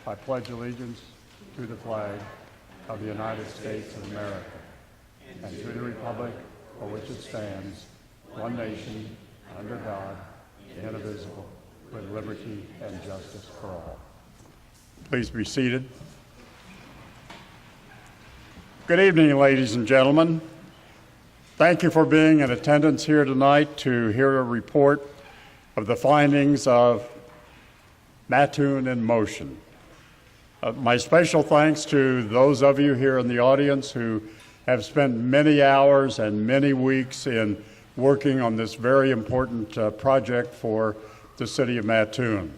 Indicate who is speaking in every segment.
Speaker 1: I pledge allegiance to the flag of the United States of America and to the republic for which it stands, one nation, under God, indivisible, with liberty and justice for all. Please be seated. Good evening, ladies and gentlemen. Thank you for being in attendance here tonight to hear a report of the findings of Mattoon in Motion. My special thanks to those of you here in the audience who have spent many hours and many weeks in working on this very important project for the city of Mattoon.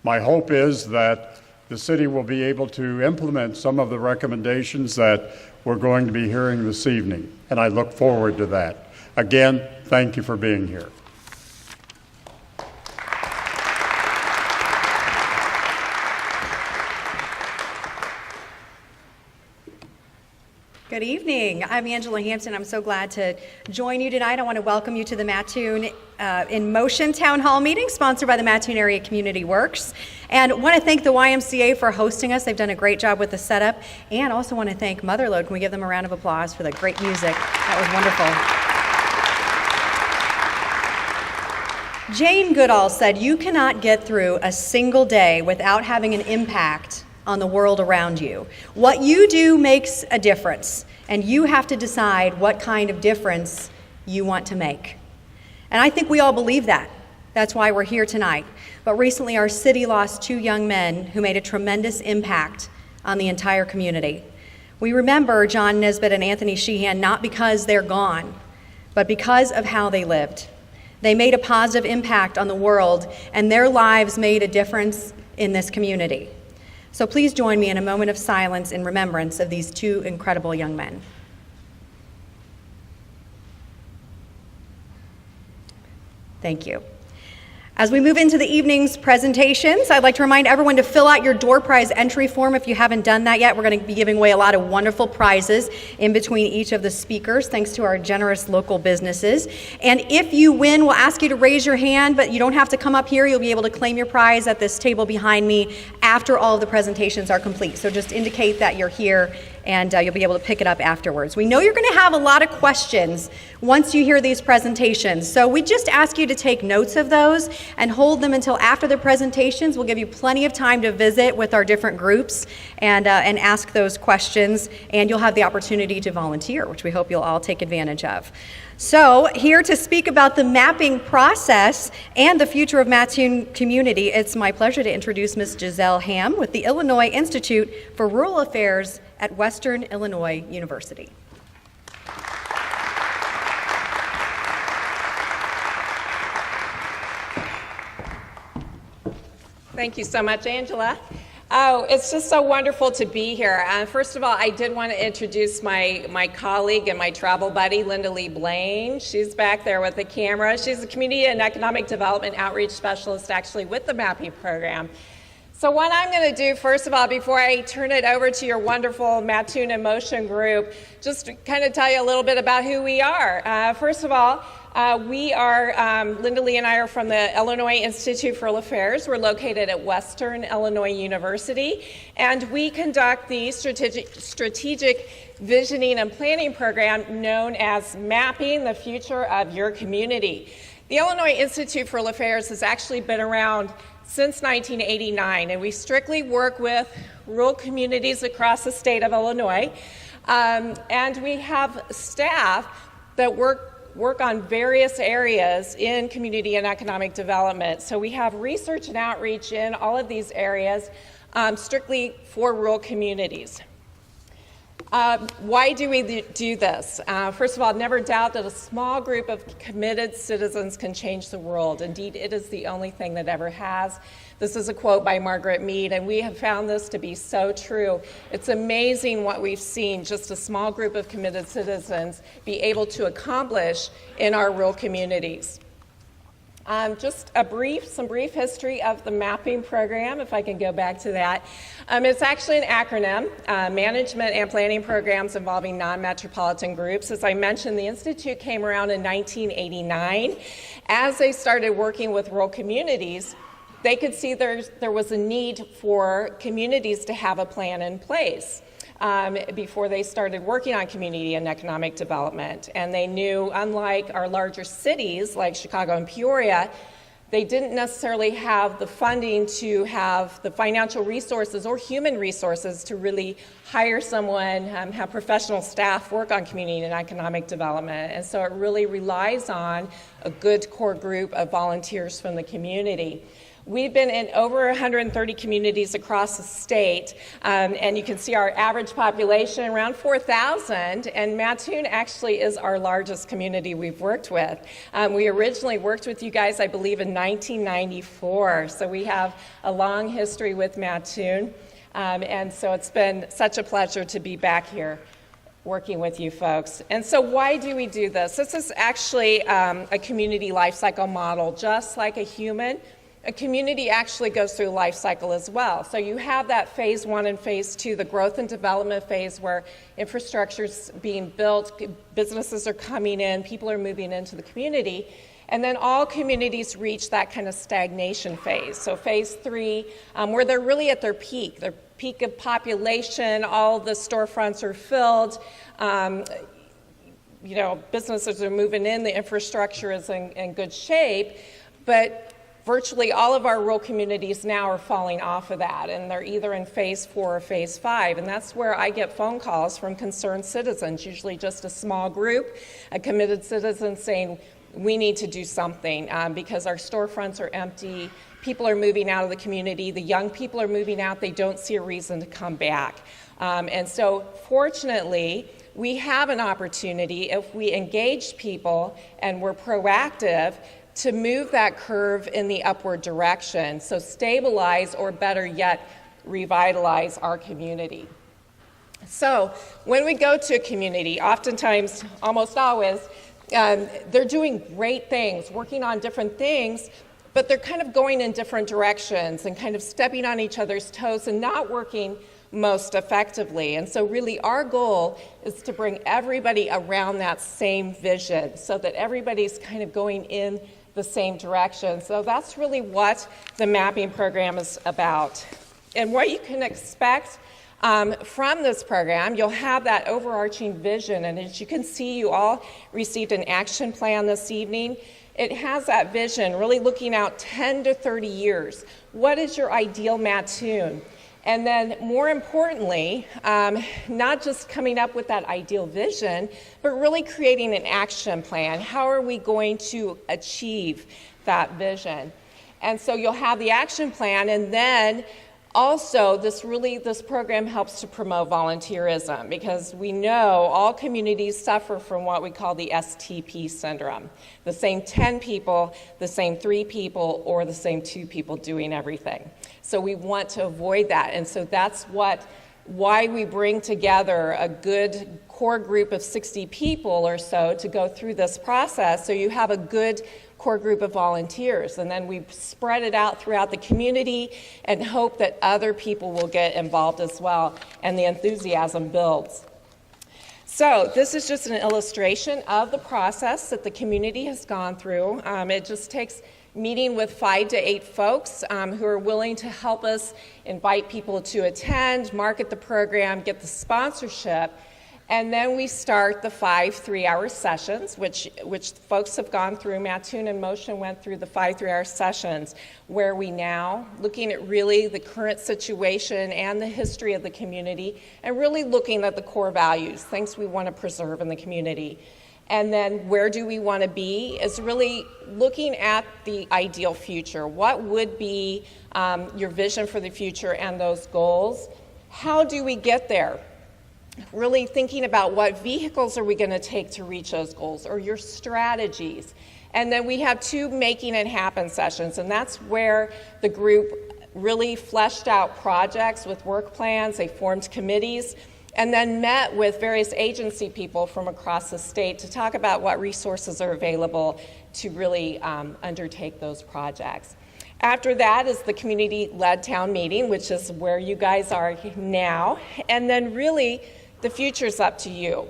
Speaker 1: My hope is that the city will be able to implement some of the recommendations that we're going to be hearing this evening, and I look forward to that. Again, thank you for being here.
Speaker 2: Good evening. I'm Angela Hampton. I'm so glad to join you tonight. I want to welcome you to the Mattoon in Motion Town Hall meeting sponsored by the Mattoon Area Community Works. And I want to thank the YMCA for hosting us. They've done a great job with the setup. And also want to thank Motherlode. Can we give them a round of applause for the great music? That was wonderful. Jane Goodall said, "You cannot get through a single day without having an impact on the world around you. What you do makes a difference, and you have to decide what kind of difference you want to make." And I think we all believe that. That's why we're here tonight. But recently our city lost two young men who made a tremendous impact on the entire community. We remember John Nesbitt and Anthony Sheehan not because they're gone, but because of how they lived. They made a positive impact on the world, and their lives made a difference in this community. So please join me in a moment of silence in remembrance of these two incredible young men. Thank you. As we move into the evening's presentations, I'd like to remind everyone to fill out your door prize entry form if you haven't done that yet. We're going to be giving away a lot of wonderful prizes in between each of the speakers, thanks to our generous local businesses. And if you win, we'll ask you to raise your hand, but you don't have to come up here. You'll be able to claim your prize at this table behind me after all of the presentations are complete. So just indicate that you're here, and you'll be able to pick it up afterwards. We know you're going to have a lot of questions once you hear these presentations, so we just ask you to take notes of those and hold them until after the presentations. We'll give you plenty of time to visit with our different groups and ask those questions, and you'll have the opportunity to volunteer, which we hope you'll all take advantage of. So, here to speak about the mapping process and the future of Mattoon community, it's my pleasure to introduce Ms. Giselle Ham with the Illinois Institute for Rural Affairs at Western Illinois University.
Speaker 3: Thank you so much, Angela. Oh, it's just so wonderful to be here. First of all, I did want to introduce my colleague and my travel buddy, Linda Lee Blaine. She's back there with the camera. She's a Community and Economic Development Outreach Specialist, actually, with the MAPI program. So what I'm going to do, first of all, before I turn it over to your wonderful Mattoon in Motion group, just to kind of tell you a little bit about who we are. First of all, we are, Linda Lee and I are from the Illinois Institute for Rural Affairs. We're located at Western Illinois University, and we conduct the strategic visioning and planning program known as Mapping the Future of Your Community. The Illinois Institute for Rural Affairs has actually been around since 1989, and we strictly work with rural communities across the state of Illinois, and we have staff that work on various areas in community and economic development. So we have research and outreach in all of these areas strictly for rural communities. Why do we do this? First of all, never doubt that a small group of committed citizens can change the world. Indeed, it is the only thing that ever has. This is a quote by Margaret Mead, and we have found this to be so true. It's amazing what we've seen just a small group of committed citizens be able to accomplish in our rural communities. Just some brief history of the mapping program, if I can go back to that. It's actually an acronym, Management and Planning Programs Involving Non-Metropolitan Groups. As I mentioned, the Institute came around in 1989. As they started working with rural communities, they could see there was a need for communities to have a plan in place before they started working on community and economic development. And they knew, unlike our larger cities like Chicago and Peoria, they didn't necessarily have the funding to have the financial resources or human resources to really hire someone, have professional staff work on community and economic development. And so it really relies on a good core group of volunteers from the community. We've been in over 130 communities across the state, and you can see our average population around 4,000, and Mattoon actually is our largest community we've worked with. We originally worked with you guys, I believe, in 1994, so we have a long history with Mattoon, and so it's been such a pleasure to be back here working with you folks. And so why do we do this? This is actually a community life cycle model, just like a human. A community actually goes through life cycle as well. So you have that phase 1 and phase 2, the growth and development phase where infrastructure is being built, businesses are coming in, people are moving into the community. And then all communities reach that kind of stagnation phase. So phase 3, where they're really at their peak of population, all the storefronts are filled, businesses are moving in, the infrastructure is in good shape, but virtually all of our rural communities now are falling off of that, and they're either in phase 4 or phase 5, and that's where I get phone calls from concerned citizens, usually just a small group, a committed citizen saying, we need to do something because our storefronts are empty, people are moving out of the community, the young people are moving out, they don't see a reason to come back. And so fortunately, we have an opportunity if we engage people and we're proactive to move that curve in the upward direction, so stabilize or better yet, revitalize our community. So when we go to a community, oftentimes, almost always, they're doing great things, working on different things, but they're kind of going in different directions and kind of stepping on each other's toes and not working most effectively. And so really our goal is to bring everybody around that same vision so that everybody's kind of going in the same direction. So that's really what the mapping program is about. And what you can expect from this program, you'll have that overarching vision, and as you can see, you all received an action plan this evening. It has that vision, really looking out 10 to 30 years. What is your ideal Mattoon? And then more importantly, not just coming up with that ideal vision, but really creating an action plan. How are we going to achieve that vision? And so you'll have the action plan, and then also this program helps to promote volunteerism, because we know all communities suffer from what we call the STP syndrome. The same 10 people, the same 3 people, or the same 2 people doing everything. So we want to avoid that, and so that's why we bring together a good core group of 60 people or so to go through this process, so you have a good core group of volunteers, and then we spread it out throughout the community and hope that other people will get involved as well, and the enthusiasm builds. So this is just an illustration of the process that the community has gone through. It just takes meeting with 5 to 8 folks who are willing to help us invite people to attend, market the program, get the sponsorship, and then we start the 5 3-hour sessions, which folks have gone through. Mattoon in Motion went through the 5 3-hour sessions, where we now, looking at really the current situation and the history of the community, and really looking at the core values, things we want to preserve in the community. And then where do we want to be is really looking at the ideal future. What would be your vision for the future and those goals? How do we get there? Really thinking about what vehicles are we going to take to reach those goals, or your strategies. And then we have 2 Making It Happen sessions, and that's where the group really fleshed out projects with work plans. They formed committees, and then met with various agency people from across the state to talk about what resources are available to really undertake those projects. After that is the community-led town meeting, which is where you guys are now, and then really the future's up to you.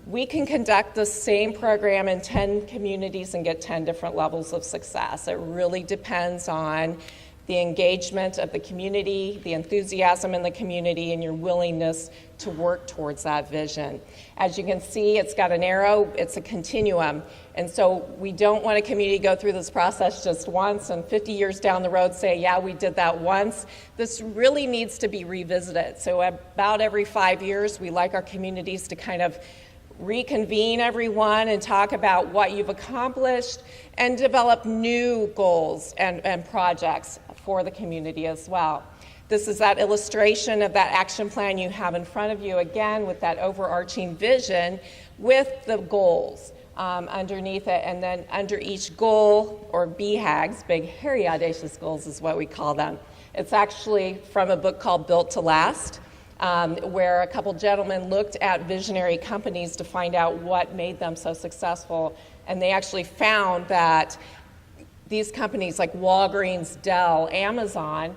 Speaker 3: We can conduct the same program in 10 communities and get 10 different levels of success. It really depends on the engagement of the community, the enthusiasm in the community, and your willingness to work towards that vision. As you can see, it's got an arrow, it's a continuum. And so we don't want a community to go through this process just once and 50 years down the road say, yeah, we did that once. This really needs to be revisited. So about every 5 years, we like our communities to kind of reconvene everyone and talk about what you've accomplished and develop new goals and projects for the community as well. This is that illustration of that action plan you have in front of you, again, with that overarching vision with the goals underneath it. And then under each goal, or BHAGs, big, hairy, audacious goals is what we call them. It's actually from a book called Built to Last, where a couple gentlemen looked at visionary companies to find out what made them so successful. And they actually found that these companies like Walgreens, Dell, Amazon,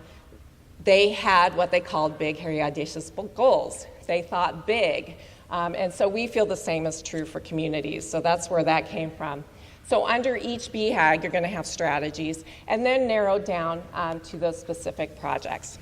Speaker 3: they had what they called big, hairy, audacious goals. They thought big. And so we feel the same is true for communities. So that's where that came from. So under each BHAG, you're going to have strategies and then narrow down to those specific projects.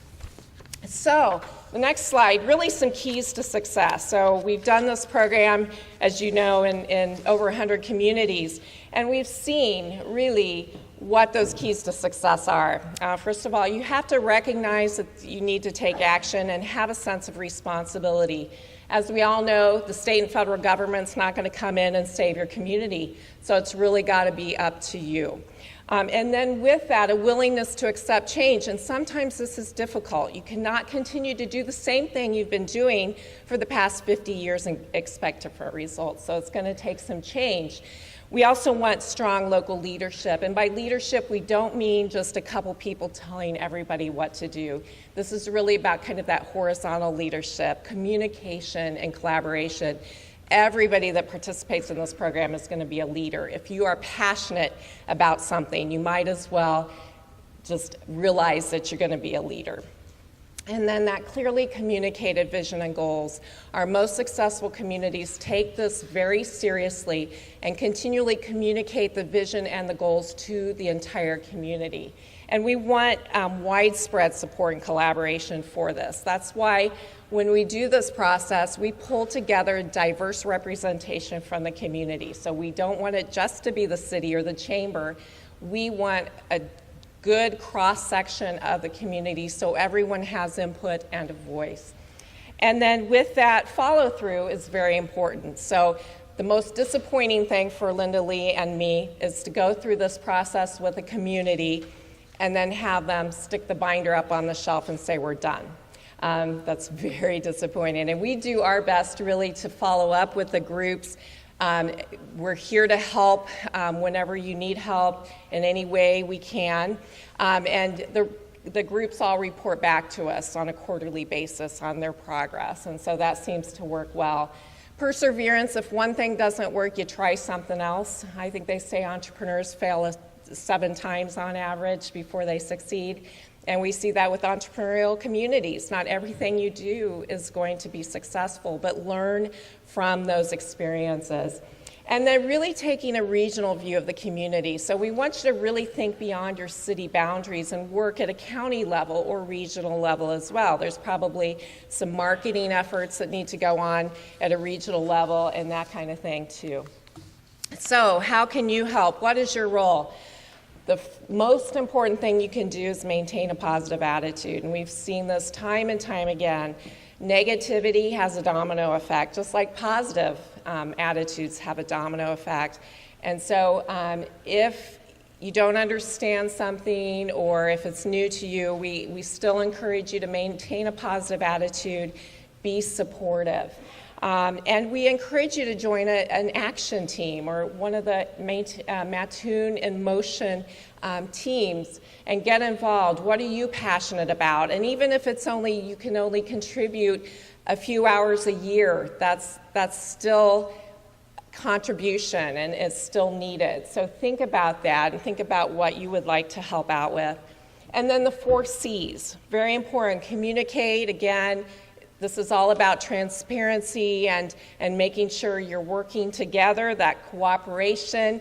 Speaker 3: So the next slide, really some keys to success. So we've done this program, as you know, in over 100 communities, and we've seen really what those keys to success are. First of all, you have to recognize that you need to take action and have a sense of responsibility. As we all know, the state and federal government's not going to come in and save your community, so it's really got to be up to you. And then with that, a willingness to accept change. And sometimes this is difficult. You cannot continue to do the same thing you've been doing for the past 50 years and expect different results. So it's going to take some change. We also want strong local leadership. And by leadership, we don't mean just a couple people telling everybody what to do. This is really about kind of that horizontal leadership, communication, and collaboration. Everybody that participates in this program is going to be a leader. If you are passionate about something, you might as well just realize that you're going to be a leader. And then that clearly communicated vision and goals. Our most successful communities take this very seriously and continually communicate the vision and the goals to the entire community. And we want widespread support and collaboration for this. That's why when we do this process, we pull together diverse representation from the community. So we don't want it just to be the city or the chamber. We want a good cross-section of the community so everyone has input and a voice. And then with that, follow-through is very important. So the most disappointing thing for Linda Lee and me is to go through this process with a community and then have them stick the binder up on the shelf and say we're done. That's very disappointing. And we do our best really to follow up with the groups. We're here to help whenever you need help in any way we can. And the groups all report back to us on a quarterly basis on their progress. And so that seems to work well. Perseverance, if one thing doesn't work, you try something else. I think they say entrepreneurs fail 7 times on average before they succeed. And we see that with entrepreneurial communities. Not everything you do is going to be successful, but learn from those experiences. And then really taking a regional view of the community. So we want you to really think beyond your city boundaries and work at a county level or regional level as well. There's probably some marketing efforts that need to go on at a regional level and that kind of thing too. So how can you help? What is your role? The most important thing you can do is maintain a positive attitude, and we've seen this time and time again. Negativity has a domino effect, just like positive attitudes have a domino effect. And so if you don't understand something or if it's new to you, we still encourage you to maintain a positive attitude, be supportive. And we encourage you to join an action team or one of the Mattoon in Motion teams and get involved. What are you passionate about? And even if it's you can only contribute a few hours a year, that's still contribution and it's still needed. So think about that and think about what you would like to help out with. And then the 4 C's, very important. Communicate, again, This is all about transparency and making sure you're working together, that cooperation,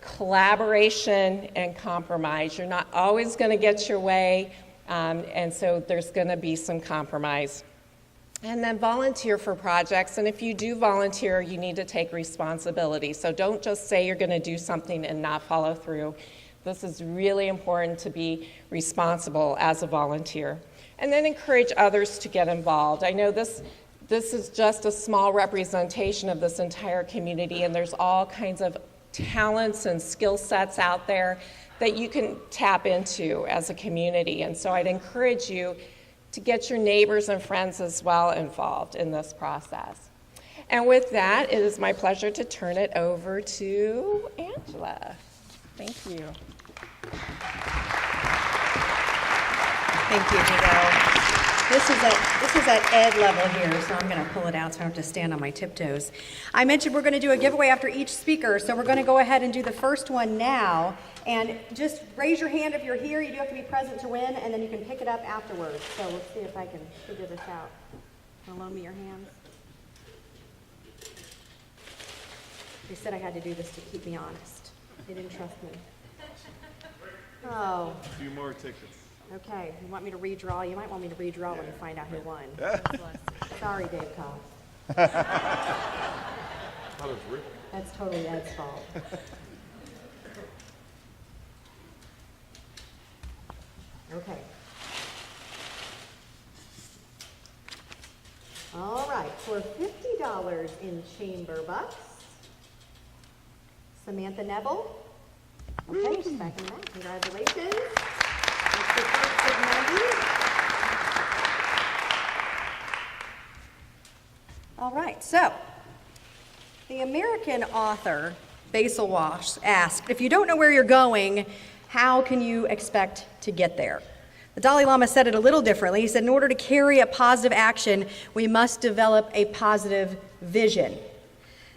Speaker 3: collaboration, and compromise. You're not always going to get your way, and so there's going to be some compromise. And then volunteer for projects, and if you do volunteer, you need to take responsibility. So don't just say you're going to do something and not follow through. This is really important to be responsible as a volunteer. And then encourage others to get involved. I know this is just a small representation of this entire community, and there's all kinds of talents and skill sets out there that you can tap into as a community. And so I'd encourage you to get your neighbors and friends as well involved in this process. And with that, it is my pleasure to turn it over to Angela. Thank you.
Speaker 2: Thank you, Hugo. This is at ed level here, so I'm going to pull it out so I don't have to stand on my tiptoes. I mentioned we're going to do a giveaway after each speaker, so we're going to go ahead and do the first one now. And just raise your hand if you're here. You do have to be present to win, and then you can pick it up afterwards. So we'll see if I can figure this out. Want to loan me your hands? They said I had to do this to keep me honest. They didn't trust me. Oh.
Speaker 4: A few more tickets.
Speaker 2: Okay, you want me to redraw? You might want me to redraw when you find out who won. Sorry, Dave Cobb. That's totally Ed's fault. Okay. All right, for $50 in chamber bucks, Samantha Neville. Okay, she's back in that. Congratulations. That's the first of 90. All right, so the American author Basil Walsh asked, if you don't know where you're going, how can you expect to get there? The Dalai Lama said it a little differently. He said, in order to carry a positive action, we must develop a positive vision.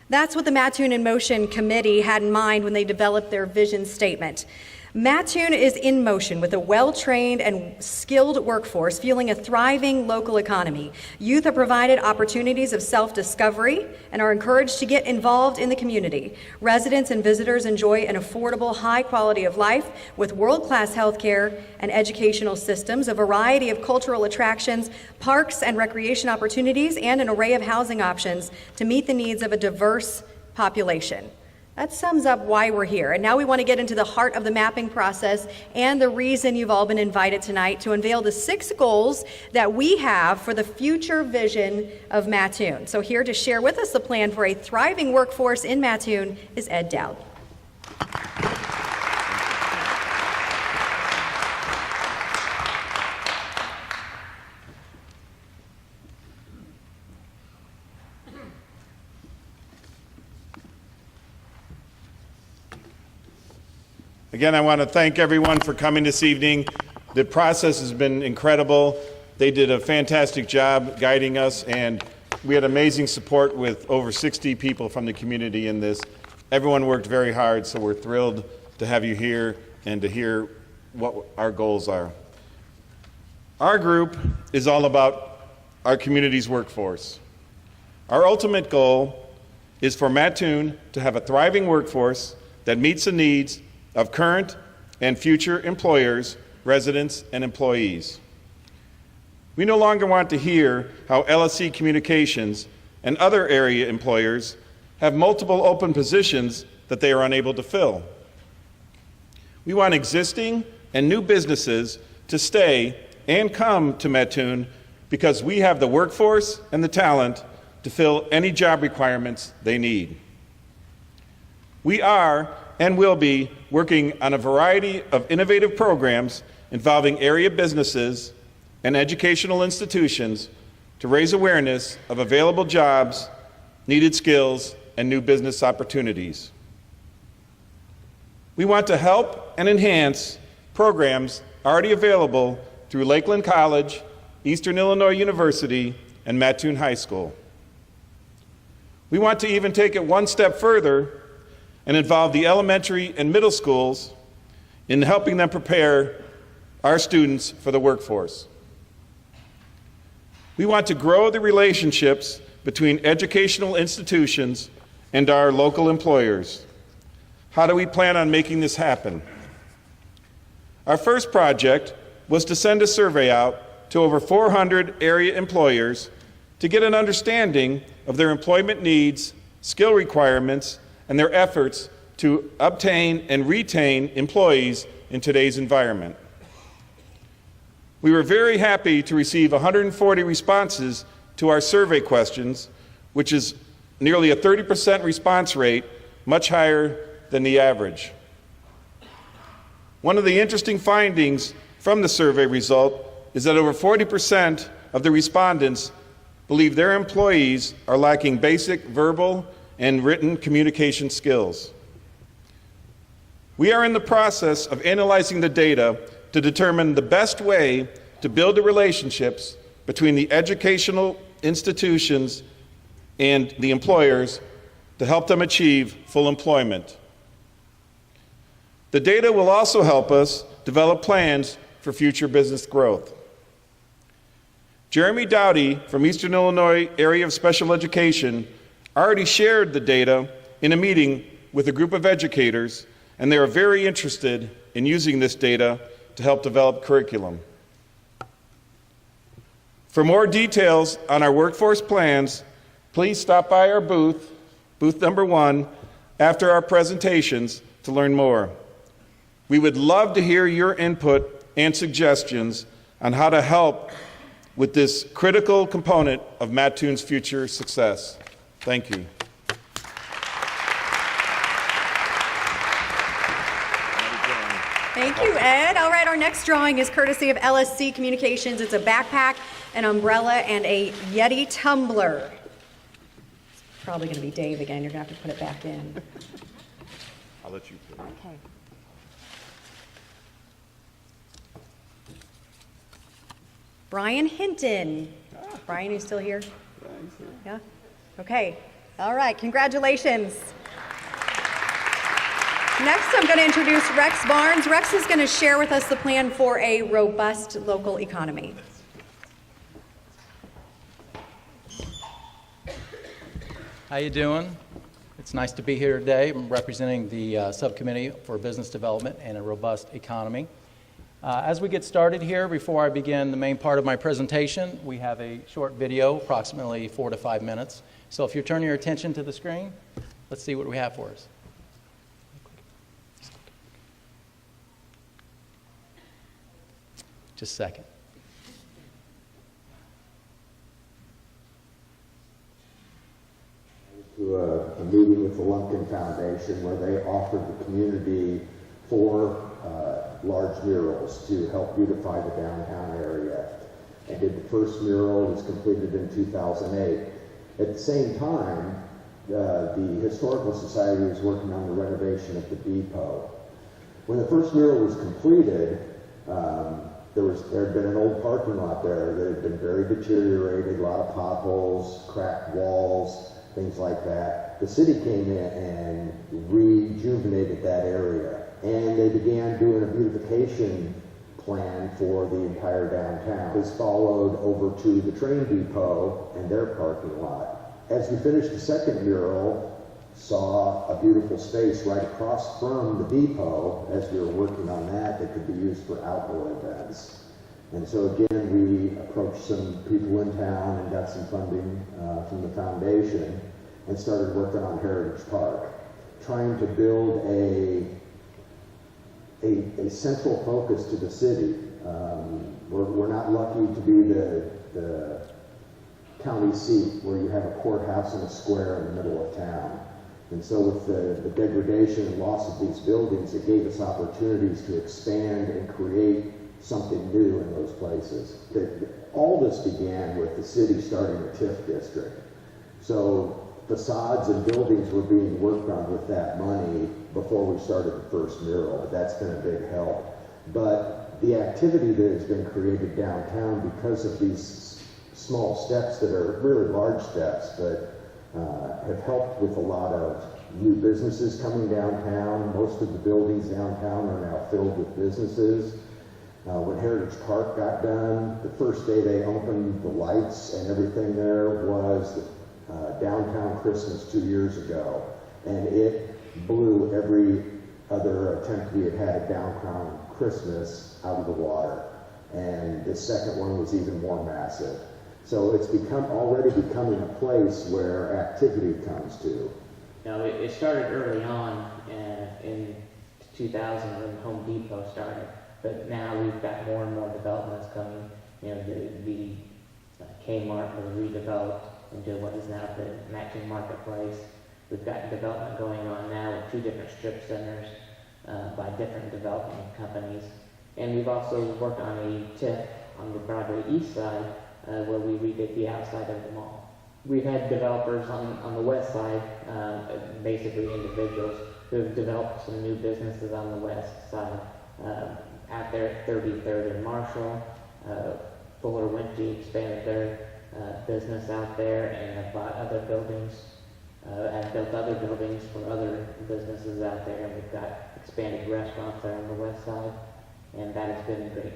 Speaker 2: That's what the Mattoon in Motion Committee had in mind when they developed their vision statement. Mattoon is in motion with a well-trained and skilled workforce fueling a thriving local economy. Youth are provided opportunities of self-discovery and are encouraged to get involved in the community. Residents and visitors enjoy an affordable, high quality of life with world-class health care and educational systems, a variety of cultural attractions, parks and recreation opportunities, and an array of housing options to meet the needs of a diverse population. That sums up why we're here. And now we want to get into the heart of the mapping process and the reason you've all been invited tonight to unveil the 6 goals that we have for the future vision of Mattoon. So here to share with us the plan for a thriving workforce in Mattoon is Ed Dowd.
Speaker 4: Again, I want to thank everyone for coming this evening. The process has been incredible. They did a fantastic job guiding us, and we had amazing support with over 60 people from the community in this. Everyone worked very hard, so we're thrilled to have you here and to hear what our goals are. Our group is all about our community's workforce. Our ultimate goal is for Mattoon to have a thriving workforce that meets the needs of current and future employers, residents, and employees. We no longer want to hear how LSC Communications and other area employers have multiple open positions that they are unable to fill. We want existing and new businesses to stay and come to Mattoon because we have the workforce and the talent to fill any job requirements they need. We are and will be working on a variety of innovative programs involving area businesses and educational institutions to raise awareness of available jobs, needed skills, and new business opportunities. We want to help and enhance programs already available through Lakeland College, Eastern Illinois University, and Mattoon High School. We want to even take it one step further and involve the elementary and middle schools in helping them prepare our students for the workforce. We want to grow the relationships between educational institutions and our local employers. How do we plan on making this happen? Our first project was to send a survey out to over 400 area employers to get an understanding of their employment needs, skill requirements, and their efforts to obtain and retain employees in today's environment. We were very happy to receive 140 responses to our survey questions, which is nearly a 30% response rate, much higher than the average. One of the interesting findings from the survey result is that over 40% of the respondents believe their employees are lacking basic verbal and written communication skills. We are in the process of analyzing the data to determine the best way to build the relationships between the educational institutions and the employers to help them achieve full employment. The data will also help us develop plans for future business growth. Jeremy Dowdy from Eastern Illinois Area of Special Education already shared the data in a meeting with a group of educators, and they are very interested in using this data to help develop curriculum. For more details on our workforce plans, please stop by our booth number 1, after our presentations to learn more. We would love to hear your input and suggestions on how to help with this critical component of Mattoon's future success. Thank you.
Speaker 2: Thank you, Ed. All right, our next drawing is courtesy of LSC Communications. It's a backpack, an umbrella, and a Yeti tumbler. It's probably going to be Dave again. You're going to have to put it back in.
Speaker 4: I'll let you put it.
Speaker 2: Okay. Brian Hinton. Brian, you still here?
Speaker 4: Yeah, he's here.
Speaker 2: Yeah? Okay. All right. Congratulations. Next, I'm going to introduce Rex Barnes. Rex is going to share with us the plan for a robust local economy.
Speaker 5: How you doing? It's nice to be here today. I'm representing the Subcommittee for Business Development and a Robust Economy. As we get started here, before I begin the main part of my presentation, we have a short video, approximately 4 to 5 minutes. So if you're turning your attention to the screen, let's see what we have for us. Just a second.
Speaker 6: To a meeting with the Lumpkin Foundation where they offered the community 4 large murals to help beautify the downtown area. And did the first mural, was completed in 2008. At the same time, the Historical Society was working on the renovation of the depot. When the first mural was completed, there had been an old parking lot there that had been very deteriorated, a lot of potholes, cracked walls, things like that. The city came in and rejuvenated that area, and they began doing a beautification plan for the entire downtown. This followed over to the train depot and their parking lot. As we finished the second mural, saw a beautiful space right across from the depot as we were working on that could be used for outdoor events. And so again, we approached some people in town and got some funding from the foundation and started working on Heritage Park, trying to build a central focus to the city. We're not lucky to be the county seat where you have a courthouse and a square in the middle of town. And so with the degradation and loss of these buildings, it gave us opportunities to expand and create something new in those places. All this began with the city starting a TIF district. So facades and buildings were being worked on with that money before we started the first mural. That's been a big help. But the activity that has been created downtown because of these small steps that are really large steps, but have helped with a lot of new businesses coming downtown. Most of the buildings downtown are now filled with businesses. When Heritage Park got done, the first day they opened, the lights and everything there was downtown Christmas 2 years ago. And it blew every other attempt we had had at downtown Christmas out of the water. And the second one was even more massive. So it's already becoming a place where activity comes to.
Speaker 7: Now, it started early on in 2000 when Home Depot started, but now we've got more and more developments coming. You know, the Kmart was redeveloped into what is now the Mattoon Marketplace. We've got development going on now with 2 different strip centers by different development companies. And we've also worked on a TIF on the Broadway East side where we redid the outside of the mall. We've had developers on the west side, basically individuals, who have developed some new businesses on the west side. Out there at 33rd and Marshall, Fuller Winchy expanded their business out there and have bought other buildings and built other buildings for other businesses out there. And we've got expanded restaurants there on the west side, and that has been a great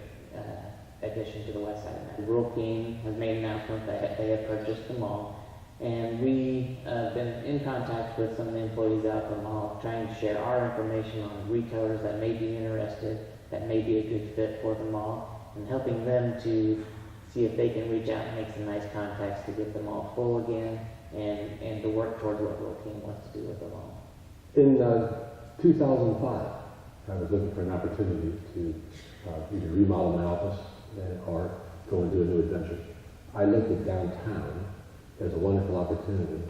Speaker 7: addition to the west side. Rural King has made an announcement that they have purchased the mall, and we have been in contact with some of the employees out at the mall, trying to share our information on retailers that may be interested, that may be a good fit for the mall, and helping them to see if they can reach out and make some nice contacts to get the mall full again, and to work towards what Rural King wants to do with the mall.
Speaker 8: In 2005, I was looking for an opportunity to either remodel my office or go into a new adventure. I looked at downtown as a wonderful opportunity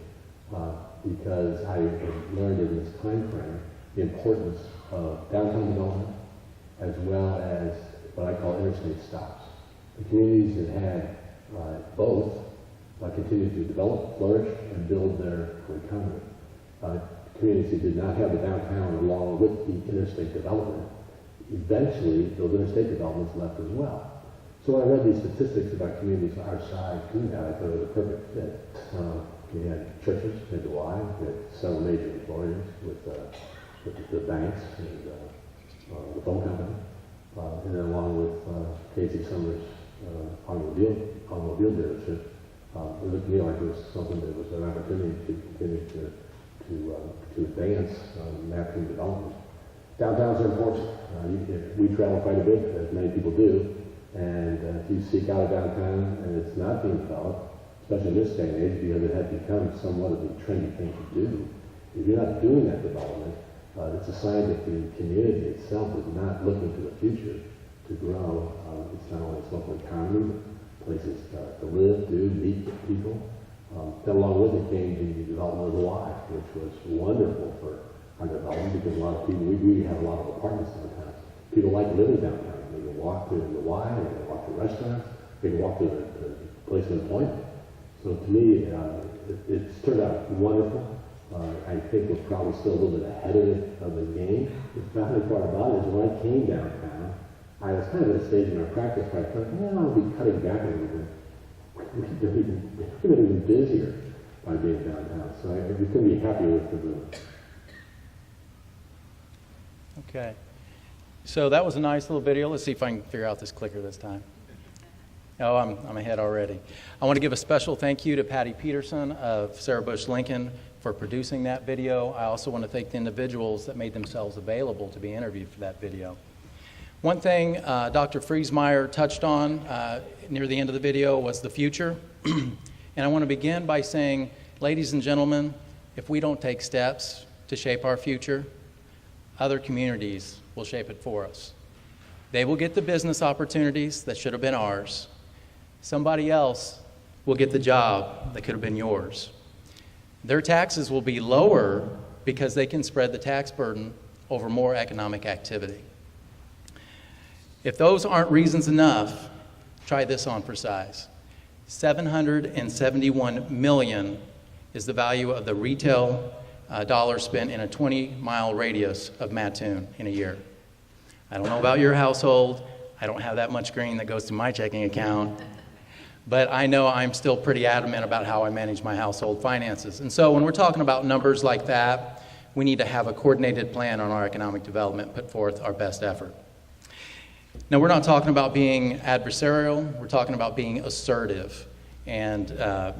Speaker 8: because I had learned in this time frame the importance of downtown development as well as what I call interstate stops. The communities that had both continued to develop, flourish, and build their economy. Communities that did not have the downtown along with the interstate development, eventually those interstate developments left as well. So when I read these statistics about communities our size doing that, I thought it was a perfect fit. We had churches in Hawaii, we had several major employers with the banks and the phone company, and then along with Casey Summers' automobile dealership. It looked to me like it was something that was an opportunity to continue to advance Mattoon development. Downtowns are important. We travel quite a bit, as many people do, and if you seek out a downtown and it's not being developed, especially in this day and age, because it has become somewhat of a trendy thing to do, if you're not doing that development, it's a sign that the community itself is not looking to the future to grow. It's not only its local economy, but places to live, do, meet people. Then along with it came the development of the Y, which was wonderful for our development because a lot of people, we have a lot of apartments downtown. People like living downtown. They can walk to the Y, they can walk to restaurants, they can walk to the place of employment. So to me, it's turned out wonderful. I think we're probably still a little bit ahead of the game. The funny part about it is when I came downtown, I was kind of at a stage in my practice where I thought, I'll be cutting back a little bit. We've been even busier by being downtown, so we couldn't be happier with the move.
Speaker 5: Okay. So that was a nice little video. Let's see if I can figure out this clicker this time. Oh, I'm ahead already. I want to give a special thank you to Patty Peterson of Sarah Bush Lincoln for producing that video. I also want to thank the individuals that made themselves available to be interviewed for that video. One thing Dr. Friesmeier touched on near the end of the video was the future. And I want to begin by saying, ladies and gentlemen, if we don't take steps to shape our future, other communities will shape it for us. They will get the business opportunities that should have been ours. Somebody else will get the job that could have been yours. Their taxes will be lower because they can spread the tax burden over more economic activity. If those aren't reasons enough, try this on for size. $771 million is the value of the retail dollars spent in a 20-mile radius of Mattoon in a year. I don't know about your household. I don't have that much green that goes to my checking account. But I know I'm still pretty adamant about how I manage my household finances. And so when we're talking about numbers like that, we need to have a coordinated plan on our economic development, put forth our best effort. Now, we're not talking about being adversarial, we're talking about being assertive and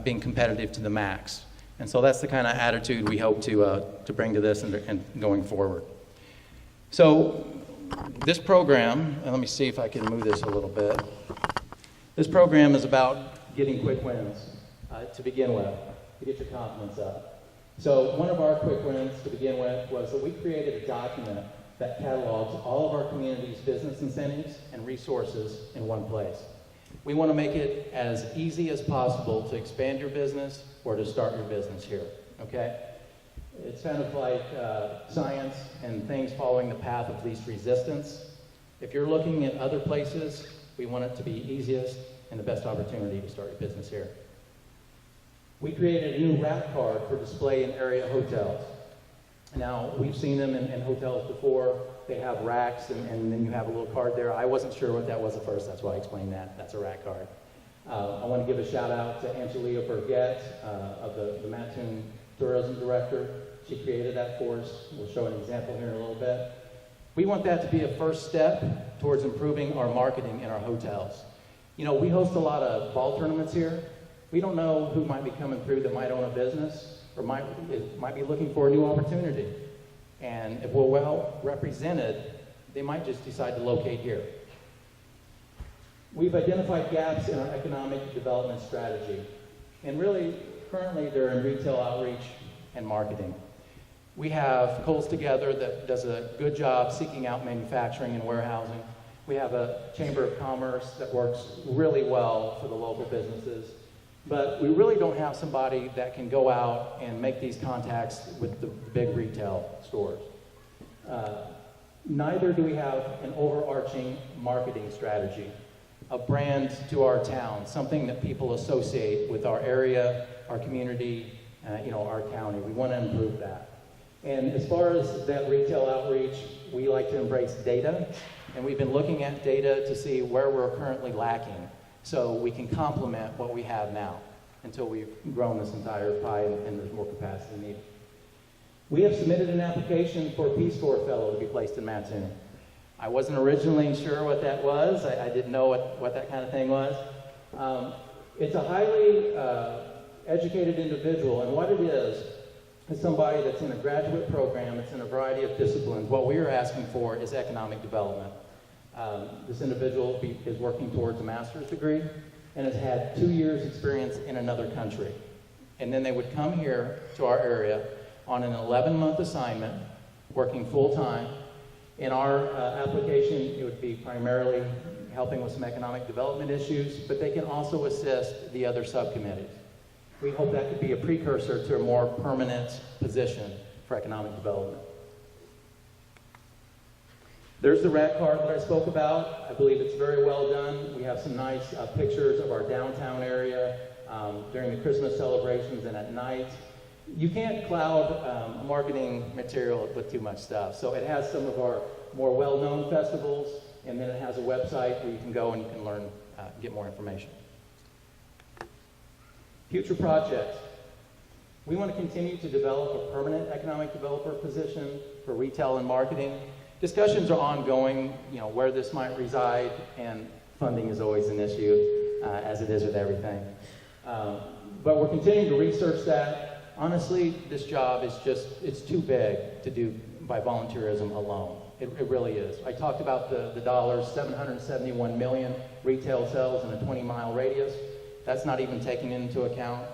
Speaker 5: being competitive to the max. And so that's the kind of attitude we hope to bring to this and going forward. So this program, and let me see if I can move this a little bit. This program is about getting quick wins to begin with, to get your confidence up. So one of our quick wins to begin with was that we created a document that catalogs all of our community's business incentives and resources in one place. We want to make it as easy as possible to expand your business or to start your business here, okay? It's kind of like science and things following the path of least resistance. If you're looking at other places, we want it to be easiest and the best opportunity to start your business here. We created a new rack card for display in area hotels. Now, we've seen them in hotels before. They have racks, and then you have a little card there. I wasn't sure what that was at first. That's why I explained that. That's a rack card. I want to give a shout out to Angelia Burgett of the Mattoon Tourism Director. She created that for us. We'll show an example here in a little bit. We want that to be a first step towards improving our marketing in our hotels. You know, we host a lot of ball tournaments here. We don't know who might be coming through that might own a business or might be looking for a new opportunity. And if we're well represented, they might just decide to locate here. We've identified gaps in our economic development strategy. And really, currently, they're in retail outreach and marketing. We have Kohl's Together that does a good job seeking out manufacturing and warehousing. We have a Chamber of Commerce that works really well for the local businesses. But we really don't have somebody that can go out and make these contacts with the big retail stores. Neither do we have an overarching marketing strategy, a brand to our town, something that people associate with our area, our community, our county. We want to improve that. And as far as that retail outreach, we like to embrace data, and we've been looking at data to see where we're currently lacking, so we can complement what we have now until we've grown this entire pie and there's more capacity needed. We have submitted an application for a Peace Corps Fellow to be placed in Mattoon. I wasn't originally sure what that was. I didn't know what that kind of thing was. It's a highly educated individual, and what it is somebody that's in a graduate program. It's in a variety of disciplines. What we are asking for is economic development. This individual is working towards a master's degree and has had 2 years experience in another country. And then they would come here to our area on an 11-month assignment, working full-time. In our application, it would be primarily helping with some economic development issues, but they can also assist the other subcommittees. We hope that could be a precursor to a more permanent position for economic development. There's the rack card that I spoke about. I believe it's very well done. We have some nice pictures of our downtown area during the Christmas celebrations and at night. You can't cloud marketing material with too much stuff. So it has some of our more well-known festivals, and then it has a website where you can go and you can learn, get more information. Future projects. We want to continue to develop a permanent economic developer position for retail and marketing. Discussions are ongoing, where this might reside, and funding is always an issue, as it is with everything. But we're continuing to research that. Honestly, this job is it's too big to do by volunteerism alone. It really is. I talked about the dollars, 771 million retail sales in a 20-mile radius. That's not even taking into account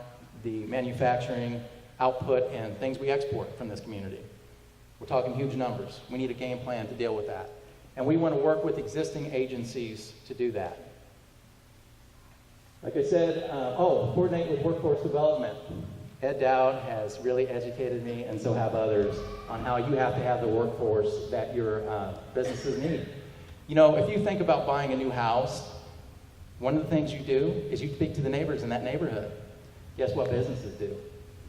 Speaker 5: the manufacturing output and things we export from this community. We're talking huge numbers. We need a game plan to deal with that. And we want to work with existing agencies to do that. Like I said, coordinate with workforce development. Ed Dowd has really educated me, and so have others, on how you have to have the workforce that your businesses need. If you think about buying a new house, one of the things you do is you speak to the neighbors in that neighborhood. Guess what businesses do?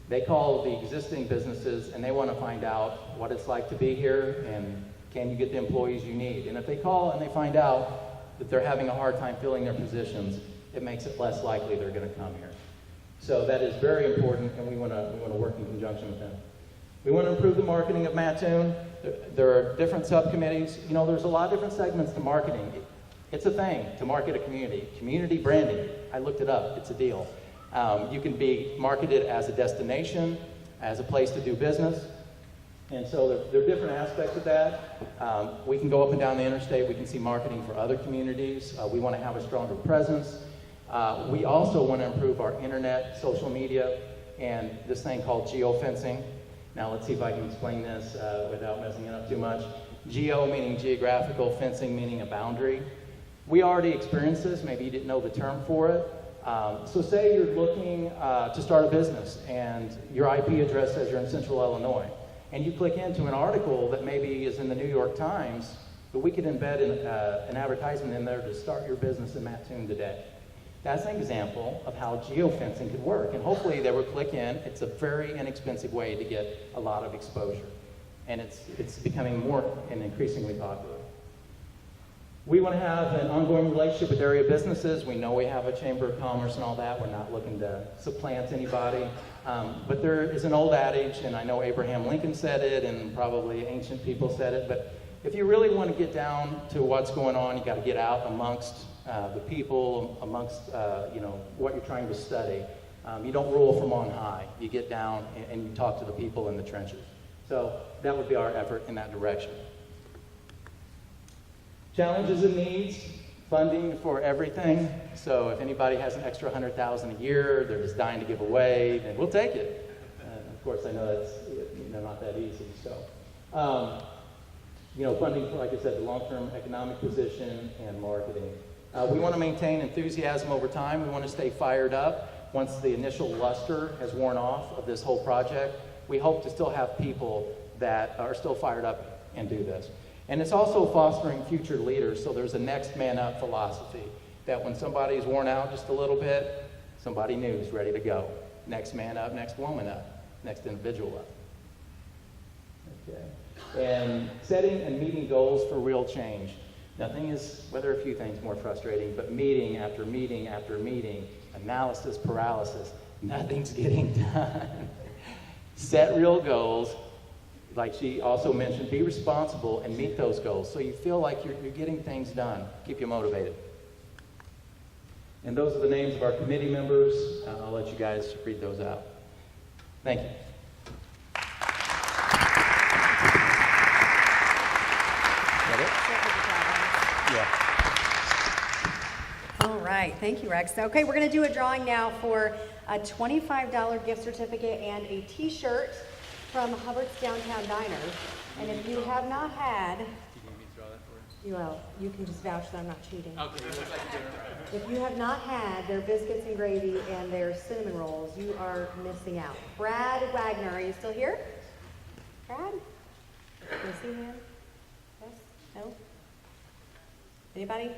Speaker 5: They call the existing businesses and they want to find out what it's like to be here and can you get the employees you need. And if they call and they find out that they're having a hard time filling their positions, it makes it less likely they're going to come here. So that is very important, and we want to work in conjunction with them. We want to improve the marketing of Mattoon. There are different subcommittees. There's a lot of different segments to marketing. It's a thing to market a community. Community branding, I looked it up, it's a deal. You can be marketed as a destination, as a place to do business. And so there are different aspects of that. We can go up and down the interstate. We can see marketing for other communities. We want to have a stronger presence. We also want to improve our internet, social media, and this thing called geofencing. Now let's see if I can explain this without messing it up too much. Geo meaning geographical, fencing meaning a boundary. We already experienced this. Maybe you didn't know the term for it. So say you're looking to start a business and your IP address says you're in Central Illinois. And you click into an article that maybe is in the New York Times, but we could embed an advertisement in there to start your business in Mattoon today. That's an example of how geofencing could work. And hopefully they will click in. It's a very inexpensive way to get a lot of exposure. And it's becoming more and increasingly popular. We want to have an ongoing relationship with area businesses. We know we have a Chamber of Commerce and all that. We're not looking to supplant anybody. But there is an old adage, and I know Abraham Lincoln said it, and probably ancient people said it, but if you really want to get down to what's going on, you got to get out amongst the people, amongst what you're trying to study. You don't rule from on high. You get down and you talk to the people in the trenches. So that would be our effort in that direction. Challenges and needs, funding for everything. So if anybody has an extra $100,000 a year, they're just dying to give away, then we'll take it. Of course, I know that's not that easy. So, funding for, like I said, the long-term economic position and marketing. We want to maintain enthusiasm over time. We want to stay fired up. Once the initial luster has worn off of this whole project, we hope to still have people that are still fired up and do this. And it's also fostering future leaders, so there's a next man up philosophy, that when somebody's worn out just a little bit, somebody new is ready to go. Next man up, next woman up, next individual up. Okay. And setting and meeting goals for real change. Nothing is, well, there are a few things more frustrating, but meeting after meeting after meeting, analysis paralysis, nothing's getting done. Set real goals. Like she also mentioned, be responsible and meet those goals so you feel like you're getting things done. Keep you motivated. And those are the names of our committee members. I'll let you guys read those out. Thank you.
Speaker 2: All right, thank you, Rex. Okay, we're going to do a drawing now for a $25 gift certificate and a t-shirt from Hubbard's Downtown Diners. And if you have not had, you can just vouch that I'm not cheating. Okay. If you have not had their biscuits and gravy and their cinnamon rolls, you are missing out. Brad Wagner, are you still here? Brad? Can you see him? Yes? No? Anybody?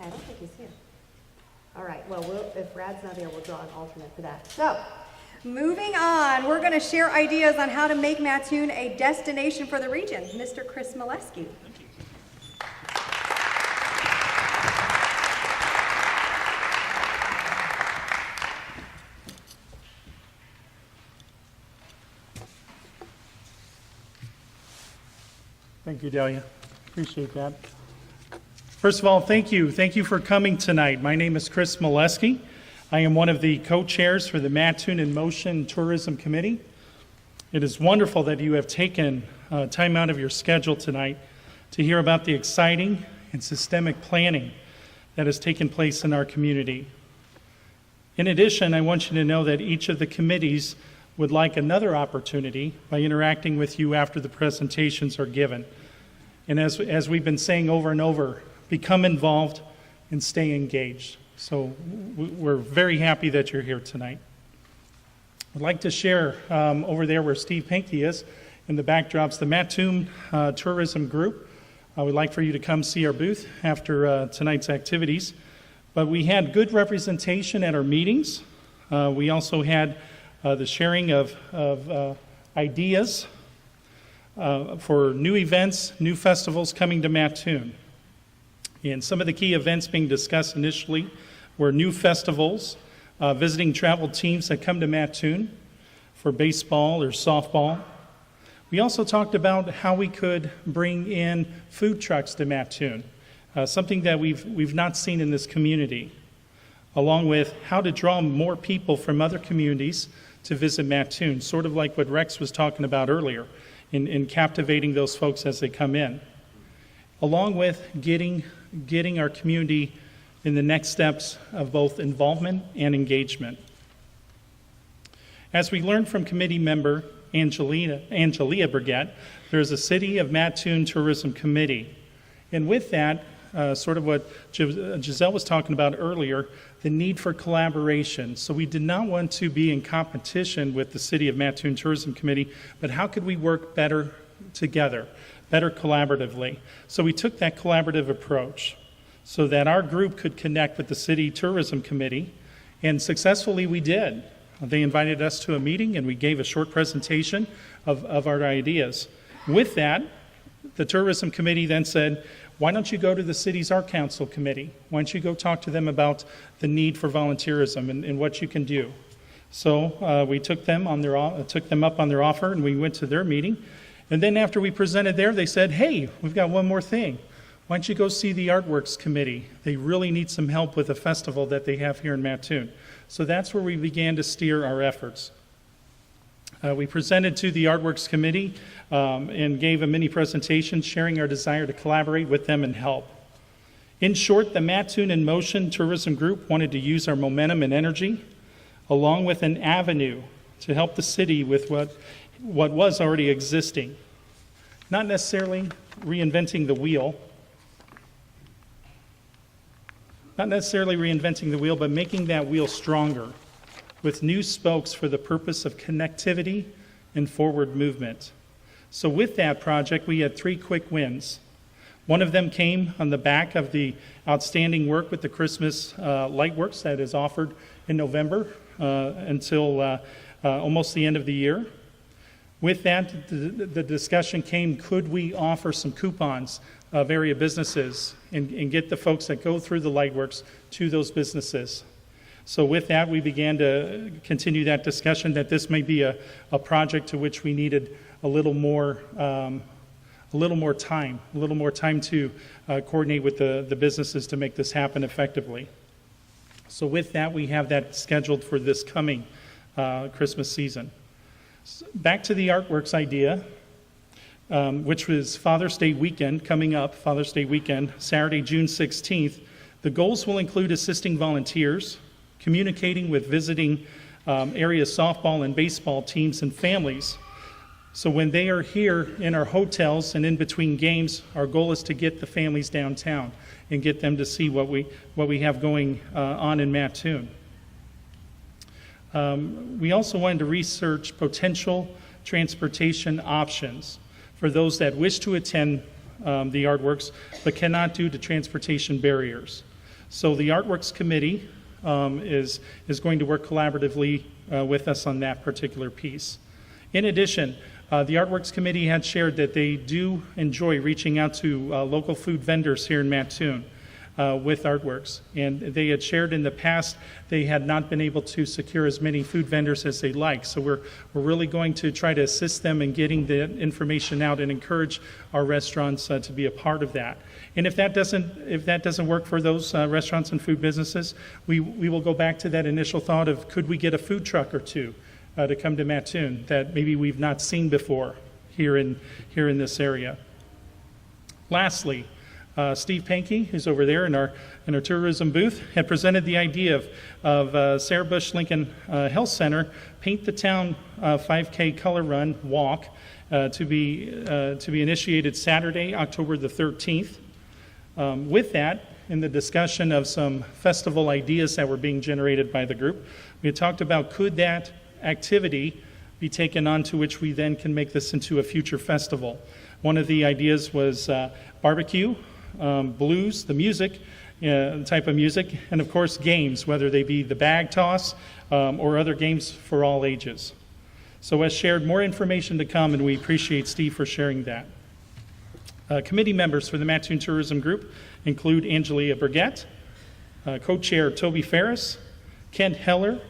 Speaker 2: I don't think he's here. All right, well, if Brad's not here, we'll draw an alternate for that. So, moving on, we're going to share ideas on how to make Mattoon a destination for the region. Mr. Chris Molesky. Thank you.
Speaker 9: Thank you, Delia. Appreciate that. First of all, thank you. Thank you for coming tonight. My name is Chris Molesky. I am one of the co-chairs for the Mattoon in Motion Tourism Committee. It is wonderful that you have taken time out of your schedule tonight to hear about the exciting and systemic planning that has taken place in our community. In addition, I want you to know that each of the committees would like another opportunity by interacting with you after the presentations are given. And as we've been saying over and over, become involved and stay engaged. So we're very happy that you're here tonight. I'd like to share over there where Steve Pinky is, in the backdrops, the Mattoon Tourism Group. We'd like for you to come see our booth after tonight's activities. But we had good representation at our meetings. We also had the sharing of ideas for new events, new festivals coming to Mattoon. And some of the key events being discussed initially were new festivals, visiting travel teams that come to Mattoon for baseball or softball. We also talked about how we could bring in food trucks to Mattoon. something that we've not seen in this community, along with how to draw more people from other communities to visit Mattoon, sort of like what Rex was talking about earlier, in captivating those folks as they come in, along with getting our community in the next steps of both involvement and engagement. As we learned from committee member Angelia Brigette, there's a City of Mattoon Tourism Committee. And with that, sort of what Giselle was talking about earlier, the need for collaboration. So we did not want to be in competition with the City of Mattoon Tourism Committee, but how could we work better together, better collaboratively? So we took that collaborative approach so that our group could connect with the City Tourism Committee, and successfully we did. They invited us to a meeting and we gave a short presentation of our ideas. With that, the Tourism Committee then said, why don't you go to the city's Art Council Committee? Why don't you go talk to them about the need for volunteerism and what you can do? So we took them up on their offer, and we went to their meeting. And then after we presented there, they said, hey, we've got one more thing. Why don't you go see the Artworks Committee? They really need some help with a festival that they have here in Mattoon. So that's where we began to steer our efforts. We presented to the Artworks Committee and gave a mini presentation sharing our desire to collaborate with them and help. In short, the Mattoon in Motion Tourism Group wanted to use our momentum and energy along with an avenue to help the city with what was already existing. Not necessarily reinventing the wheel, but making that wheel stronger with new spokes for the purpose of connectivity and forward movement. So with that project, we had 3 quick wins. One of them came on the back of the outstanding work with the Christmas Lightworks that is offered in November until almost the end of the year. With that, the discussion came, could we offer some coupons of area businesses and get the folks that go through the Lightworks to those businesses? So with that, we began to continue that discussion that this may be a project to which we needed a little more time to coordinate with the businesses to make this happen effectively. So with that, we have that scheduled for this coming Christmas season. Back to the Artworks idea, which was Father's Day weekend coming up, Father's Day weekend, Saturday, June 16th. The goals will include assisting volunteers, communicating with visiting area softball and baseball teams and families. So when they are here in our hotels and in between games, our goal is to get the families downtown and get them to see what we have going on in Mattoon. We also wanted to research potential transportation options for those that wish to attend the Artworks but cannot due to transportation barriers. So the Artworks Committee is going to work collaboratively with us on that particular piece. In addition, the Artworks Committee had shared that they do enjoy reaching out to local food vendors here in Mattoon with Artworks. And they had shared in the past they had not been able to secure as many food vendors as they'd like. So we're really going to try to assist them in getting the information out and encourage our restaurants to be a part of that. And if that doesn't work for those restaurants and food businesses, we will go back to that initial thought of could we get a food truck or two to come to Mattoon that maybe we've not seen before here in this area. Lastly, Steve Pankey, who's over there in our tourism booth, had presented the idea of Sarah Bush Lincoln Health Center Paint the Town 5K Color Run Walk to be initiated Saturday, October the 13th. With that, in the discussion of some festival ideas that were being generated by the group, we had talked about could that activity be taken on to which we then can make this into a future festival. One of the ideas was barbecue, blues, the music, type of music, and of course games, whether they be the bag toss or other games for all ages. So as shared, more information to come, and we appreciate Steve for sharing that. Committee members for the Mattoon Tourism Group include Angelia Brigette, co-chair Toby Ferris, Kent Heller,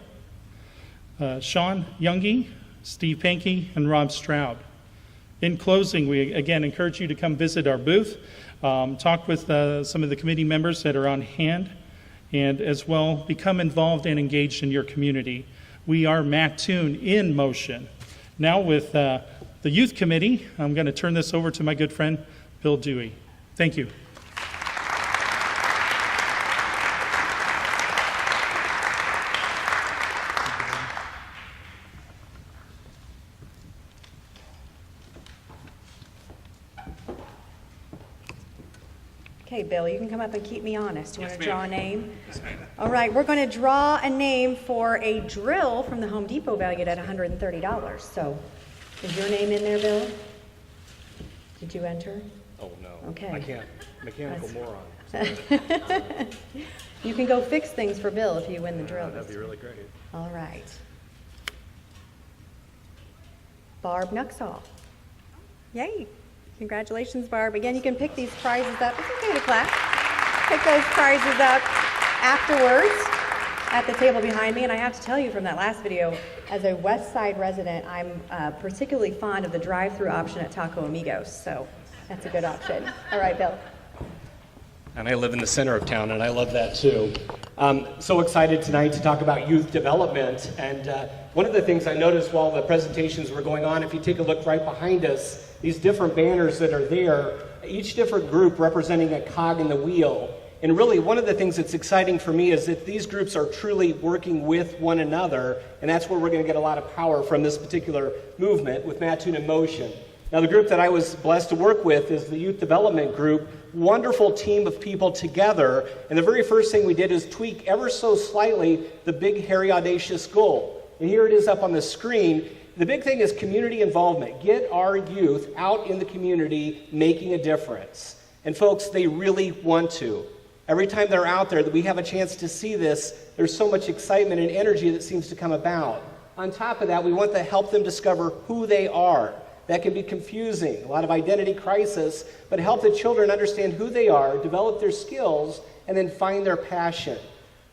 Speaker 9: Sean Youngie, Steve Pankey, and Rob Stroud. In closing, we again encourage you to come visit our booth. talk with some of the committee members that are on hand, and as well become involved and engaged in your community. We are Mattoon in motion. Now with the Youth Committee, I'm going to turn this over to my good friend, Bill Dewey. Thank you.
Speaker 2: Okay, Bill, you can come up and keep me honest. You want to draw a name? All right, we're going to draw a name for a drill from the Home Depot valued at $130. So, is your name in there, Bill? Did you enter?
Speaker 10: Oh, no.
Speaker 2: Okay.
Speaker 10: I can't. Mechanical
Speaker 2: That's-
Speaker 10: moron.
Speaker 2: You can go fix things for Bill if you win the drill.
Speaker 10: That'd be really great.
Speaker 2: All right. Barb Nuxall. Yay. Congratulations, Barb. Again, you can pick these prizes up. It's okay to clap. Pick those prizes up afterwards at the table behind me. And I have to tell you from that last video, as a West Side resident, I'm particularly fond of the drive-through option at Taco Amigos. So that's a good option. All right, Bill.
Speaker 10: And I live in the center of town, and I love that too. So excited tonight to talk about youth development. And one of the things I noticed while the presentations were going on, if you take a look right behind us, these different banners that are there, each different group representing a cog in the wheel. And really, one of the things that's exciting for me is that these groups are truly working with one another, and that's where we're going to get a lot of power from this particular movement with Mattoon in Motion. Now, the group that I was blessed to work with is the Youth Development Group. Wonderful team of people together, and the very first thing we did is tweak ever so slightly the big, hairy, audacious goal. And here it is up on the screen. The big thing is community involvement. Get our youth out in the community making a difference. And folks, they really want to. Every time they're out there that we have a chance to see this, there's so much excitement and energy that seems to come about. On top of that, we want to help them discover who they are. That can be confusing, a lot of identity crisis, but help the children understand who they are, develop their skills, and then find their passion.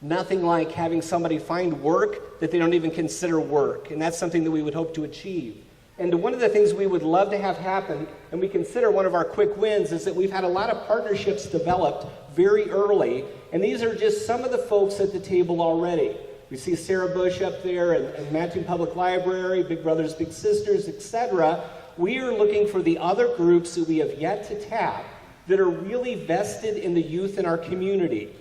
Speaker 10: Nothing like having somebody find work that they don't even consider work, and that's something that we would hope to achieve. And one of the things we would love to have happen, and we consider one of our quick wins, is that we've had a lot of partnerships developed very early, and these are just some of the folks at the table already. We see Sarah Bush up there, and Mattoon Public Library, Big Brothers Big Sisters, etc. We are looking for the other groups that we have yet to tap that are really vested in the youth in our community.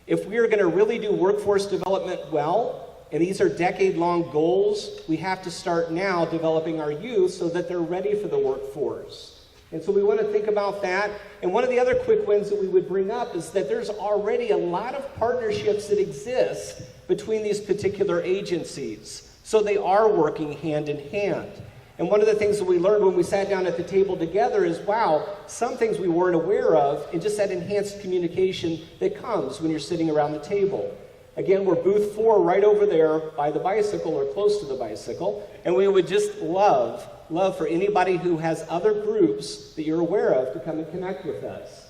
Speaker 10: If we are going to really do workforce development well, and these are decade-long goals, we have to start now developing our youth so that they're ready for the workforce. And so we want to think about that. And one of the other quick wins that we would bring up is that there's already a lot of partnerships that exist between these particular agencies. So they are working hand in hand. And one of the things that we learned when we sat down at the table together is, wow, some things we weren't aware of, and just that enhanced communication that comes when you're sitting around the table. Again, we're booth 4 right over there by the bicycle or close to the bicycle, and we would just love for anybody who has other groups that you're aware of to come and connect with us.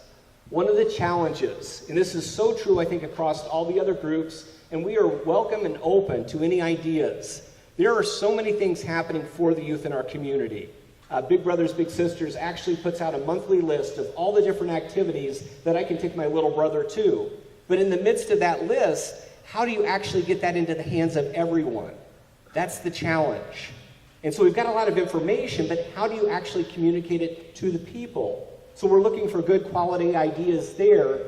Speaker 10: One of the challenges, and this is so true I think across all the other groups, and we are welcome and open to any ideas. There are so many things happening for the youth in our community. Big Brothers Big Sisters actually puts out a monthly list of all the different activities that I can take my little brother to. But in the midst of that list, how do you actually get that into the hands of everyone? That's the challenge. And so we've got a lot of information, but how do you actually communicate it to the people? So we're looking for good quality ideas there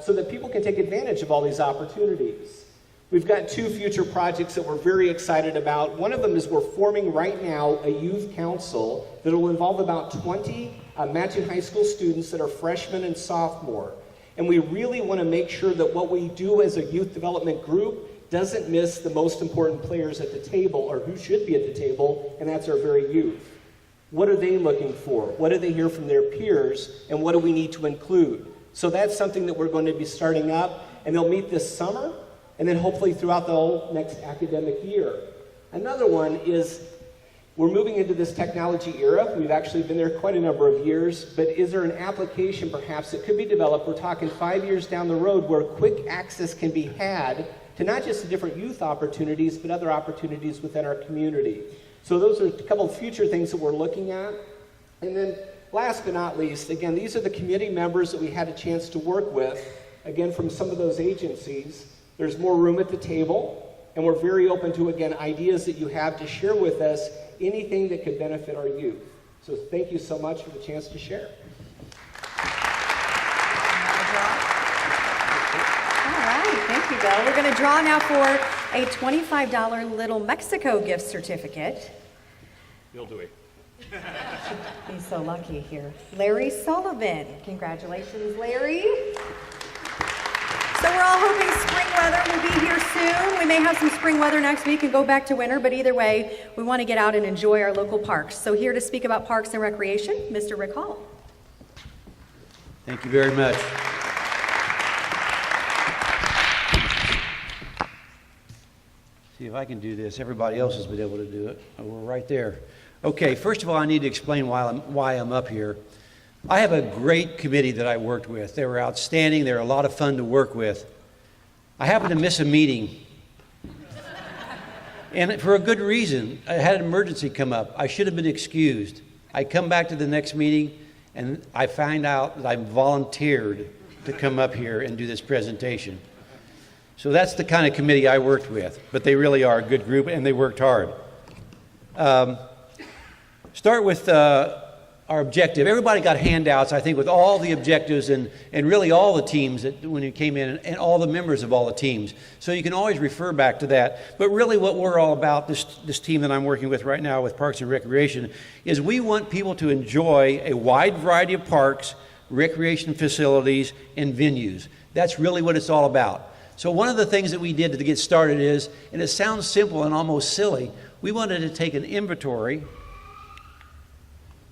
Speaker 10: so that people can take advantage of all these opportunities. We've got 2 future projects that we're very excited about. One of them is we're forming right now a youth council that will involve about 20 Mattoon High School students that are freshmen and sophomore. And we really want to make sure that what we do as a youth development group doesn't miss the most important players at the table, or who should be at the table, and that's our very youth. What are they looking for? What do they hear from their peers? And what do we need to include? So that's something that we're going to be starting up, and they'll meet this summer, and then hopefully throughout the whole next academic year. Another one is we're moving into this technology era. We've actually been there quite a number of years, but is there an application perhaps that could be developed? We're talking 5 years down the road where quick access can be had to not just the different youth opportunities, but other opportunities within our community. So those are a couple of future things that we're looking at. And then last but not least, again, these are the committee members that we had a chance to work with, again, from some of those agencies. There's more room at the table, and we're very open to, again, ideas that you have to share with us, anything that could benefit our youth. So thank you so much for the chance to share.
Speaker 2: All right, thank you, Bill. We're going to draw now for a $25 Little Mexico gift certificate.
Speaker 10: You'll do it.
Speaker 2: He's so lucky here. Larry Sullivan. Congratulations, Larry. So we're all hoping spring weather will be here soon. We may have some spring weather next week and go back to winter, but either way, we want to get out and enjoy our local parks. So here to speak about parks and recreation, Mr. Rick Hall.
Speaker 11: Thank you very much. See if I can do this. Everybody else has been able to do it. Oh, we're right there. Okay, first of all, I need to explain why I'm up here. I have a great committee that I worked with. They were outstanding. They were a lot of fun to work with. I happened to miss a meeting. And for a good reason. I had an emergency come up. I should have been excused. I come back to the next meeting, and I find out that I volunteered to come up here and do this presentation. So that's the kind of committee I worked with. But they really are a good group, and they worked hard. Start with our objective. Everybody got handouts, I think, with all the objectives and really all the teams that when you came in and all the members of all the teams. So you can always refer back to that. But really what we're all about, this team that I'm working with right now with Parks and Recreation, is we want people to enjoy a wide variety of parks, recreation facilities, and venues. That's really what it's all about. So one of the things that we did to get started is, and it sounds simple and almost silly, we wanted to take an inventory.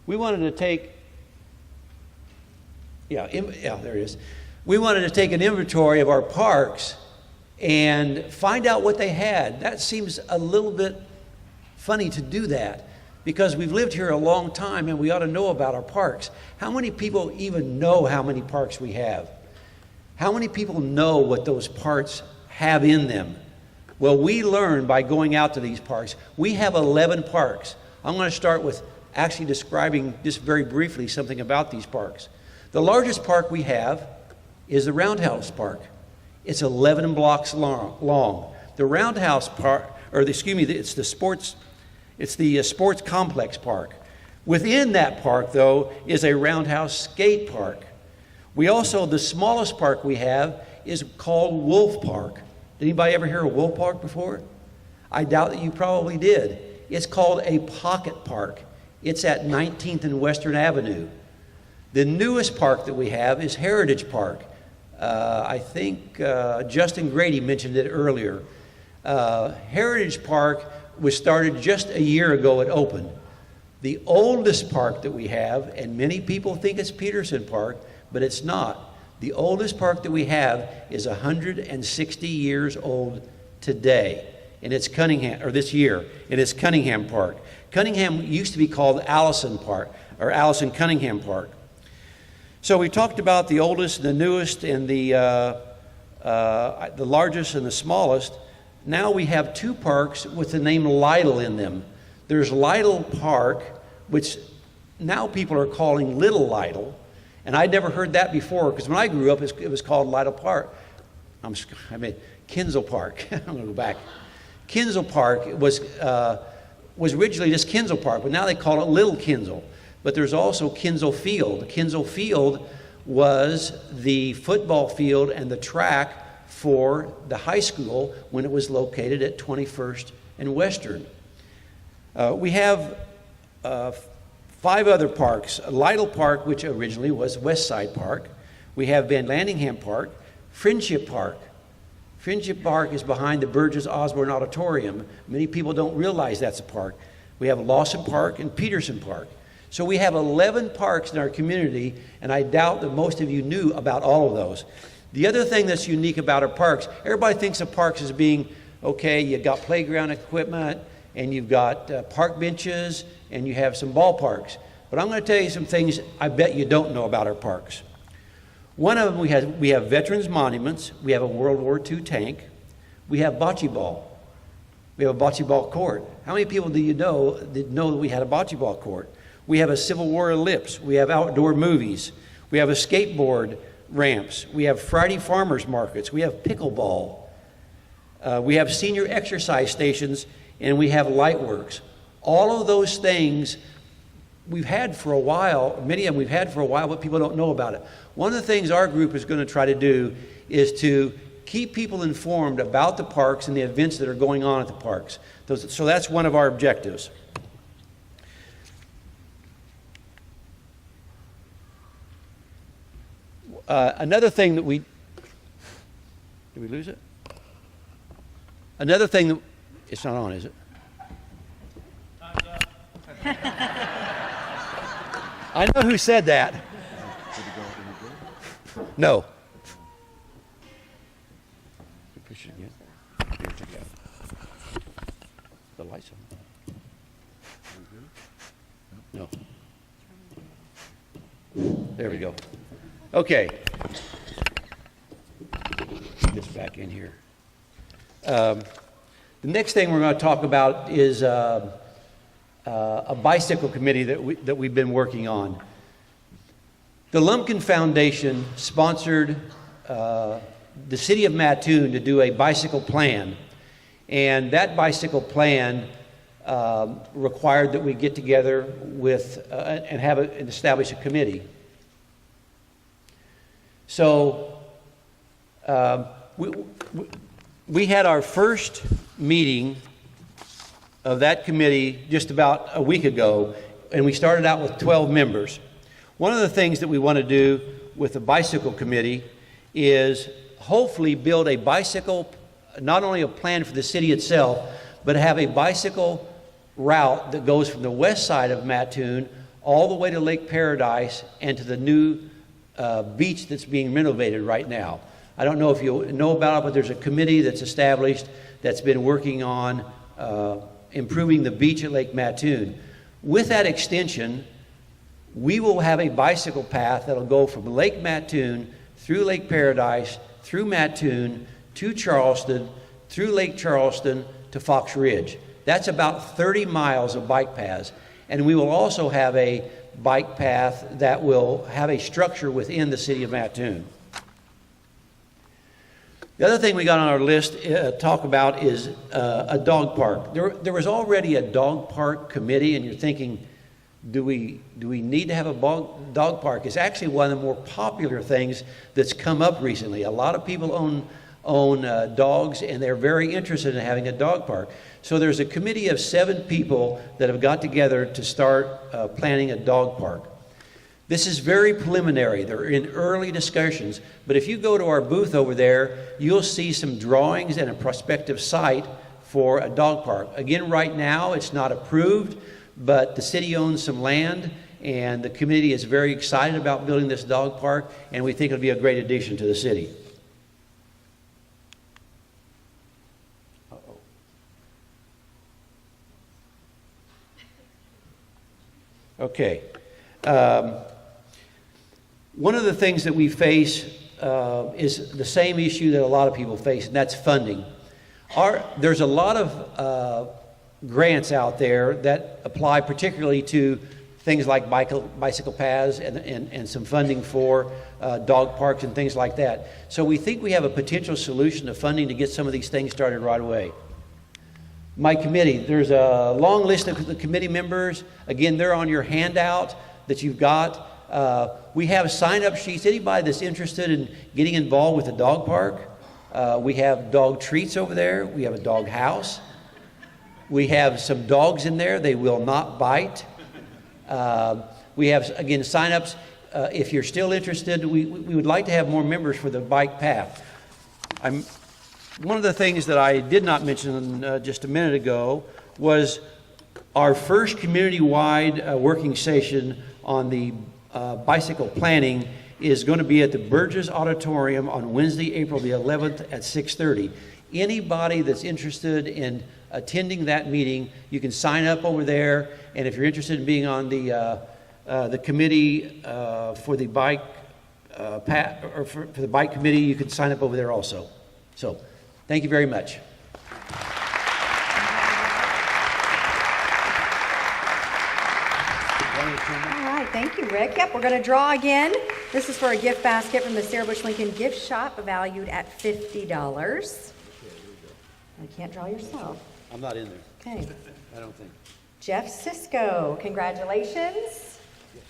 Speaker 11: We wanted to take, there it is. We wanted to take an inventory of our parks and find out what they had. That seems a little bit funny to do that because we've lived here a long time and we ought to know about our parks. How many people even know how many parks we have? How many people know what those parks have in them? Well, we learn by going out to these parks. We have 11 parks. I'm going to start with actually describing just very briefly something about these parks. The largest park we have is the Roundhouse Park. It's 11 blocks long. The Roundhouse Park, it's the sports complex park. Within that park, though, is a Roundhouse skate park. The smallest park we have is called Wolf Park. Did anybody ever hear of Wolf Park before? I doubt that you probably did. It's called a pocket park. It's at 19th and Western Avenue. The newest park that we have is Heritage Park. I think Justin Grady mentioned it earlier. Heritage Park was started just a year ago. It opened. The oldest park that we have, and many people think it's Peterson Park, but it's not. The oldest park that we have is 160 years old today, and it's this year, and it's Cunningham Park. Cunningham used to be called Allison Park, or Allison Cunningham Park. So we talked about the oldest, the newest, and the largest and the smallest. Now we have two parks with the name Lytle in them. There's Lytle Park, which now people are calling Little Lytle, and I'd never heard that before because when I grew up, it was called Lytle Park. Kinzel Park. I'm going to go back. Kinzel Park was originally just Kinzel Park, but now they call it Little Kinzel. But there's also Kinzel Field. Kinzel Field was the football field and the track for the high school when it was located at 21st and Western. We have 5 other parks. Lytle Park, which originally was West Side Park. We have Van Landingham Park, Friendship Park. Friendship Park is behind the Burgess Osborne Auditorium. Many people don't realize that's a park. We have Lawson Park and Peterson Park. So we have 11 parks in our community, and I doubt that most of you knew about all of those. The other thing that's unique about our parks, everybody thinks of parks as being, okay, you've got playground equipment, and you've got park benches, and you have some ballparks. But I'm going to tell you some things I bet you don't know about our parks. One of them, we have veterans monuments. We have a World War II tank. We have bocce ball. We have a bocce ball court. How many people do you know that we had a bocce ball court? We have a Civil War ellipse. We have outdoor movies. We have a skateboard ramps. We have Friday farmers markets. We have pickleball. We have senior exercise stations, and we have light works. All of those things we've had for a while, many of them we've had for a while, but people don't know about it. One of the things our group is going to try to do is to keep people informed about the parks and the events that are going on at the parks. So that's one of our objectives. Another thing that did we lose it? Another thing that, it's not on, is it? I know who said that. No. Push it again. Here, check it out. The lights on. No. There we go. Okay. Get this back in here. The next thing we're going to talk about is a bicycle committee that we've been working on. The Lumpkin Foundation sponsored the city of Mattoon to do a bicycle plan, and that bicycle plan required that we get together with and establish a committee. So we had our first meeting of that committee just about a week ago, and we started out with 12 members. One of the things that we want to do with the bicycle committee is hopefully build a bicycle, not only a plan for the city itself, but have a bicycle route that goes from the west side of Mattoon all the way to Lake Paradise and to the new beach that's being renovated right now. I don't know if you know about it, but there's a committee that's established that's been working on improving the beach at Lake Mattoon. With that extension, we will have a bicycle path that'll go from Lake Mattoon through Lake Paradise, through Mattoon, to Charleston, through Lake Charleston to Fox Ridge. That's about 30 miles of bike paths. And we will also have a bike path that will have a structure within the city of Mattoon. The other thing we got on our list to talk about is a dog park. There was already a dog park committee, and you're thinking, do we need to have a dog park? It's actually one of the more popular things that's come up recently. A lot of people own dogs, and they're very interested in having a dog park. So there's a committee of 7 people that have got together to start planning a dog park. This is very preliminary. They're in early discussions. But if you go to our booth over there, you'll see some drawings and a prospective site for a dog park. Again, right now, it's not approved, but the city owns some land, and the committee is very excited about building this dog park, and we think it'll be a great addition to the city. Okay. One of the things that we face is the same issue that a lot of people face, and that's funding. There's a lot of grants out there that apply particularly to things like bicycle paths and some funding for dog parks and things like that. So we think we have a potential solution to funding to get some of these things started right away. My committee, there's a long list of the committee members. Again, they're on your handout that you've got. We have sign-up sheets. Anybody that's interested in getting involved with the dog park, we have dog treats over there. We have a dog house. We have some dogs in there. They will not bite. We have, again, sign-ups. If you're still interested, we would like to have more members for the bike path. One of the things that I did not mention just a minute ago was our first community-wide working session on the bicycle planning is going to be at the Burgess Auditorium on Wednesday, April the 11th at 6:30. Anybody that's interested in attending that meeting, you can sign up over there, and if you're interested in being on the committee for the bike for the bike committee, you can sign up over there also. So, thank you very much.
Speaker 2: All right, thank you, Rick. Yep, we're going to draw again. This is for a gift basket from the Sarah Bush Lincoln Gift Shop, valued at $50. You can't draw yourself.
Speaker 11: I'm not in there.
Speaker 2: Okay.
Speaker 11: I don't think.
Speaker 2: Jeff Cisco, congratulations. Look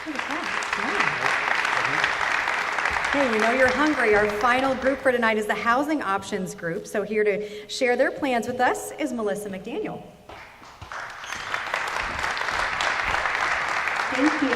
Speaker 2: at that. Yeah. Okay, we know you're hungry. Our final group for tonight is the Housing Options Group. So here to share their plans with us is Melissa McDaniel.
Speaker 12: Thank you.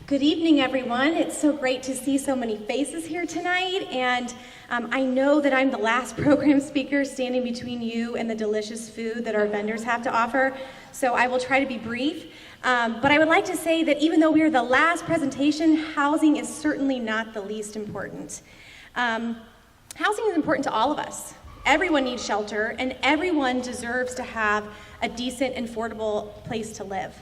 Speaker 12: Good evening, everyone. It's so great to see so many faces here tonight, and I know that I'm the last program speaker standing between you and the delicious food that our vendors have to offer, so I will try to be brief. But I would like to say that even though we are the last presentation, housing is certainly not the least important. Housing is important to all of us. Everyone needs shelter, and everyone deserves to have a decent and affordable place to live.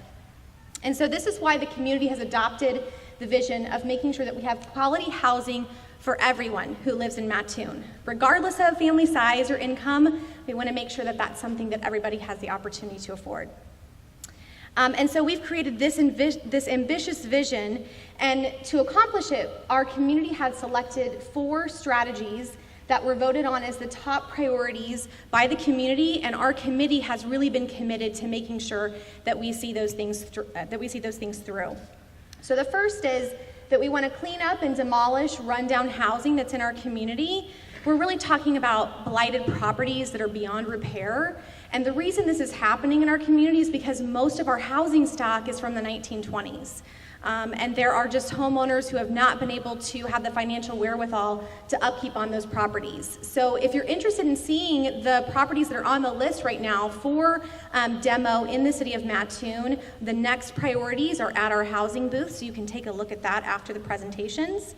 Speaker 12: And so this is why the community has adopted the vision of making sure that we have quality housing for everyone who lives in Mattoon. Regardless of family size or income, we want to make sure that that's something that everybody has the opportunity to afford. And so we've created this ambitious vision, and to accomplish it, our community had selected 4 strategies that were voted on as the top priorities by the community, and our committee has really been committed to making sure that we see those things through. So the first is that we want to clean up and demolish rundown housing that's in our community. We're really talking about blighted properties that are beyond repair. And the reason this is happening in our community is because most of our housing stock is from the 1920s. And there are just homeowners who have not been able to have the financial wherewithal to upkeep on those properties. So if you're interested in seeing the properties that are on the list right now for demo in the city of Mattoon, the next priorities are at our housing booth, so you can take a look at that after the presentations.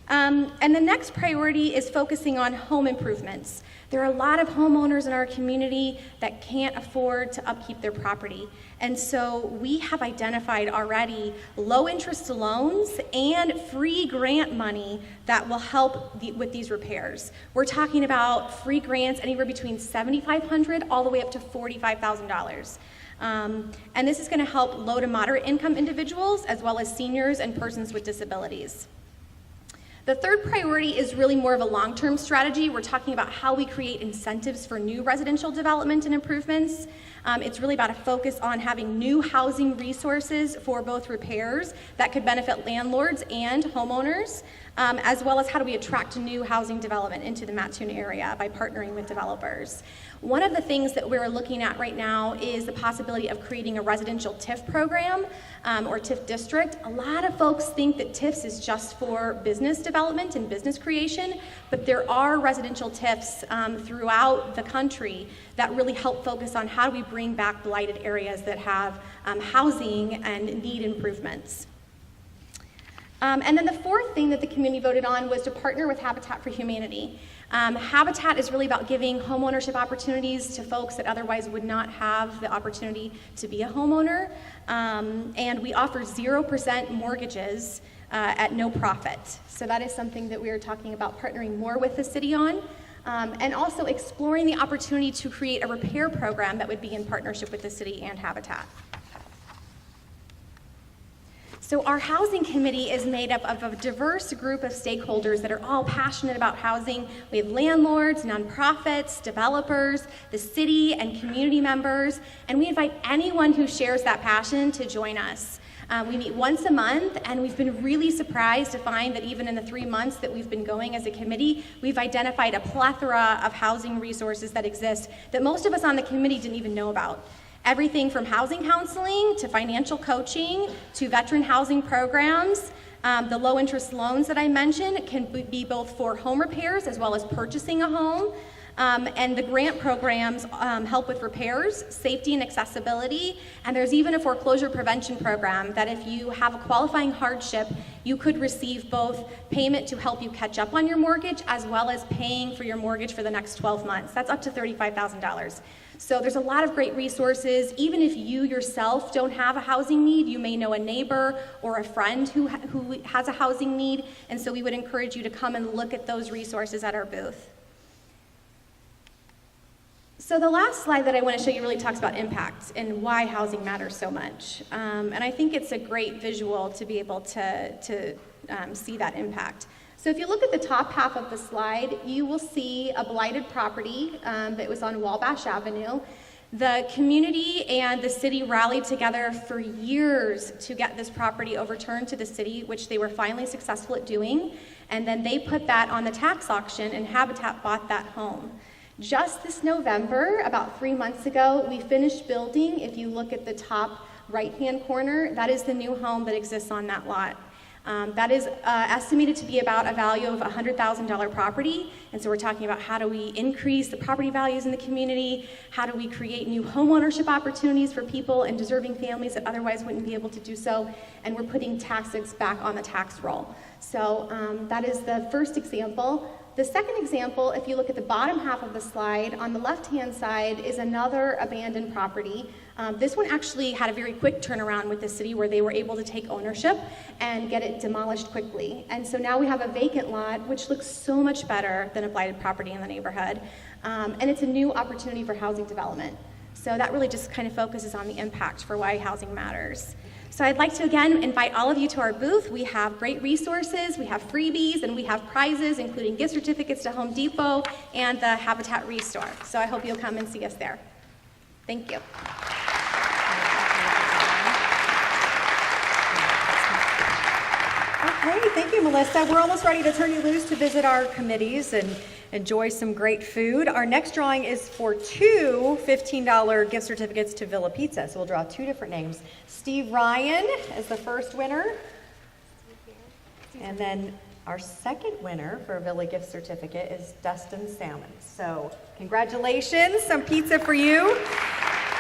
Speaker 12: And the next priority is focusing on home improvements. There are a lot of homeowners in our community that can't afford to upkeep their property. And so we have identified already low interest loans and free grant money that will help with these repairs. We're talking about free grants anywhere between $7,500 all the way up to $45,000. And this is going to help low to moderate income individuals as well as seniors and persons with disabilities. The third priority is really more of a long-term strategy. We're talking about how we create incentives for new residential development and improvements. It's really about a focus on having new housing resources for both repairs that could benefit landlords and homeowners, as well as how do we attract new housing development into the Mattoon area by partnering with developers. One of the things that we're looking at right now is the possibility of creating a residential TIF program or TIF district. A lot of folks think that TIFs is just for business development and business creation, but there are residential TIFs throughout the country that really help focus on how do we bring back blighted areas that have housing and need improvements. And then the fourth thing that the community voted on was to partner with Habitat for Humanity. Habitat is really about giving homeownership opportunities to folks that otherwise would not have the opportunity to be a homeowner. And we offer 0% mortgages at no profit. So that is something that we are talking about partnering more with the city on. And also exploring the opportunity to create a repair program that would be in partnership with the city and Habitat. So our housing committee is made up of a diverse group of stakeholders that are all passionate about housing. We have landlords, nonprofits, developers, the city, and community members, and we invite anyone who shares that passion to join us. We meet once a month, and we've been really surprised to find that even in the 3 months that we've been going as a committee, we've identified a plethora of housing resources that exist that most of us on the committee didn't even know about. Everything from housing counseling to financial coaching to veteran housing programs. The low interest loans that I mentioned can be both for home repairs as well as purchasing a home. And the grant programs help with repairs, safety and accessibility, and there's even a foreclosure prevention program that if you have a qualifying hardship, you could receive both payment to help you catch up on your mortgage as well as paying for your mortgage for the next 12 months. That's up to $35,000. So there's a lot of great resources. Even if you yourself don't have a housing need, you may know a neighbor or a friend who has a housing need, and so we would encourage you to come and look at those resources at our booth. So the last slide that I want to show you really talks about impact and why housing matters so much. And I think it's a great visual to be able to see that impact. So if you look at the top half of the slide, you will see a blighted property that was on Wabash Avenue. The community and the city rallied together for years to get this property overturned to the city, which they were finally successful at doing. And then they put that on the tax auction, and Habitat bought that home. Just this November, about 3 months ago, we finished building. If you look at the top right-hand corner, that is the new home that exists on that lot. That is estimated to be about a value of $100,000 property. And so we're talking about how do we increase the property values in the community? How do we create new home ownership opportunities for people and deserving families that otherwise wouldn't be able to do so? And we're putting taxes back on the tax roll. So that is the first example. The second example, if you look at the bottom half of the slide, on the left-hand side is another abandoned property. This one actually had a very quick turnaround with the city where they were able to take ownership and get it demolished quickly. And so now we have a vacant lot, which looks so much better than a blighted property in the neighborhood. And it's a new opportunity for housing development. So that really just kind of focuses on the impact for why housing matters. So I'd like to again invite all of you to our booth. We have great resources, we have freebies, and we have prizes, including gift certificates to Home Depot and the Habitat Restore. So I hope you'll come and see us there. Thank you.
Speaker 2: Okay, thank you, Melissa. We're almost ready to turn you loose to visit our committees and enjoy some great food. Our next drawing is for two $15 gift certificates to Villa Pizza. So we'll draw two different names. Steve Ryan as the first winner. And then our second winner for a Villa gift certificate is Dustin Salmons. So congratulations, some pizza for you.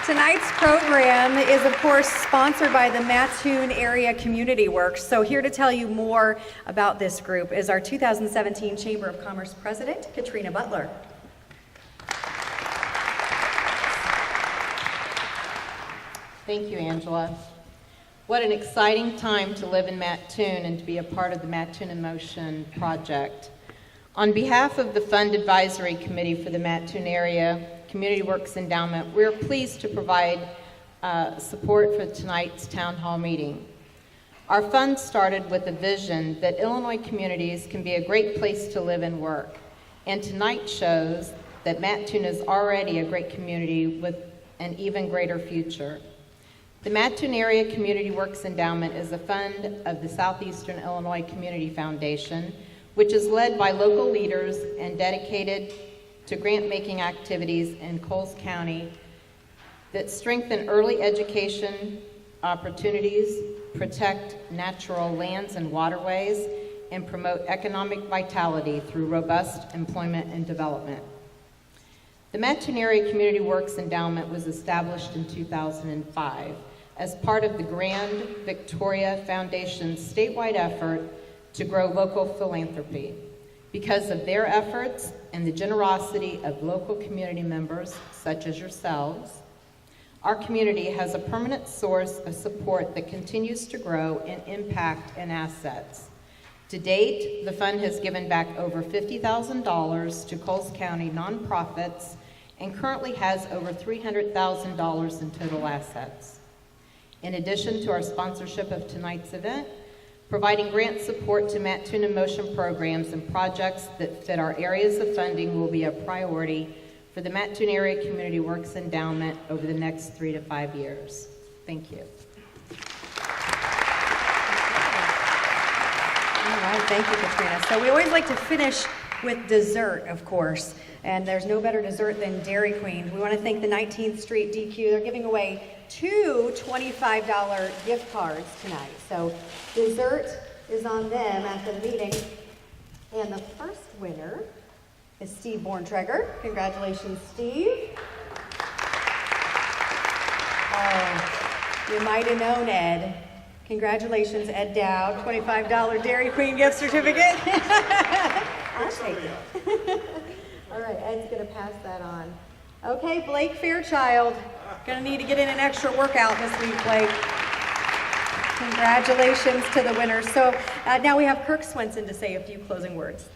Speaker 2: Tonight's program is, of course, sponsored by the Mattoon Area Community Works. So here to tell you more about this group is our 2017 Chamber of Commerce President, Katrina Butler.
Speaker 13: Thank you, Angela. What an exciting time to live in Mattoon and to be a part of the Mattoon in Motion project. On behalf of the Fund Advisory Committee for the Mattoon Area Community Works Endowment, we're pleased to provide support for tonight's town hall meeting. Our fund started with a vision that Illinois communities can be a great place to live and work, and tonight shows that Mattoon is already a great community with an even greater future. The Mattoon Area Community Works Endowment is a fund of the Southeastern Illinois Community Foundation, which is led by local leaders and dedicated to grant-making activities in Coles County that strengthen early education opportunities, protect natural lands and waterways, and promote economic vitality through robust employment and development. The Mattoon Area Community Works Endowment was established in 2005 as part of the Grand Victoria Foundation's statewide effort to grow local philanthropy. Because of their efforts and the generosity of local community members, such as yourselves, our community has a permanent source of support that continues to grow in impact and assets. To date, the fund has given back over $50,000 to Coles County nonprofits and currently has over $300,000 in total assets. In addition to our sponsorship of tonight's event, providing grant support to Mattoon in Motion programs and projects that fit our areas of funding will be a priority for the Mattoon Area Community Works Endowment over the next 3 to 5 years. Thank you.
Speaker 2: All right, thank you, Katrina. So we always like to finish with dessert, of course, and there's no better dessert than Dairy Queen. We want to thank the 19th Street DQ. They're giving away two $25 gift cards tonight. So dessert is on them after the meeting. And the first winner is Steve Borntreger. Congratulations, Steve. Oh, you might have known Ed. Congratulations, Ed Dowd. $25 Dairy Queen gift certificate. I'll take it. All right, Ed's going to pass that on. Okay, Blake Fairchild. Going to need to get in an extra workout this week, Blake. Congratulations to the winners. So now we have Kirk Swenson to say a few closing words.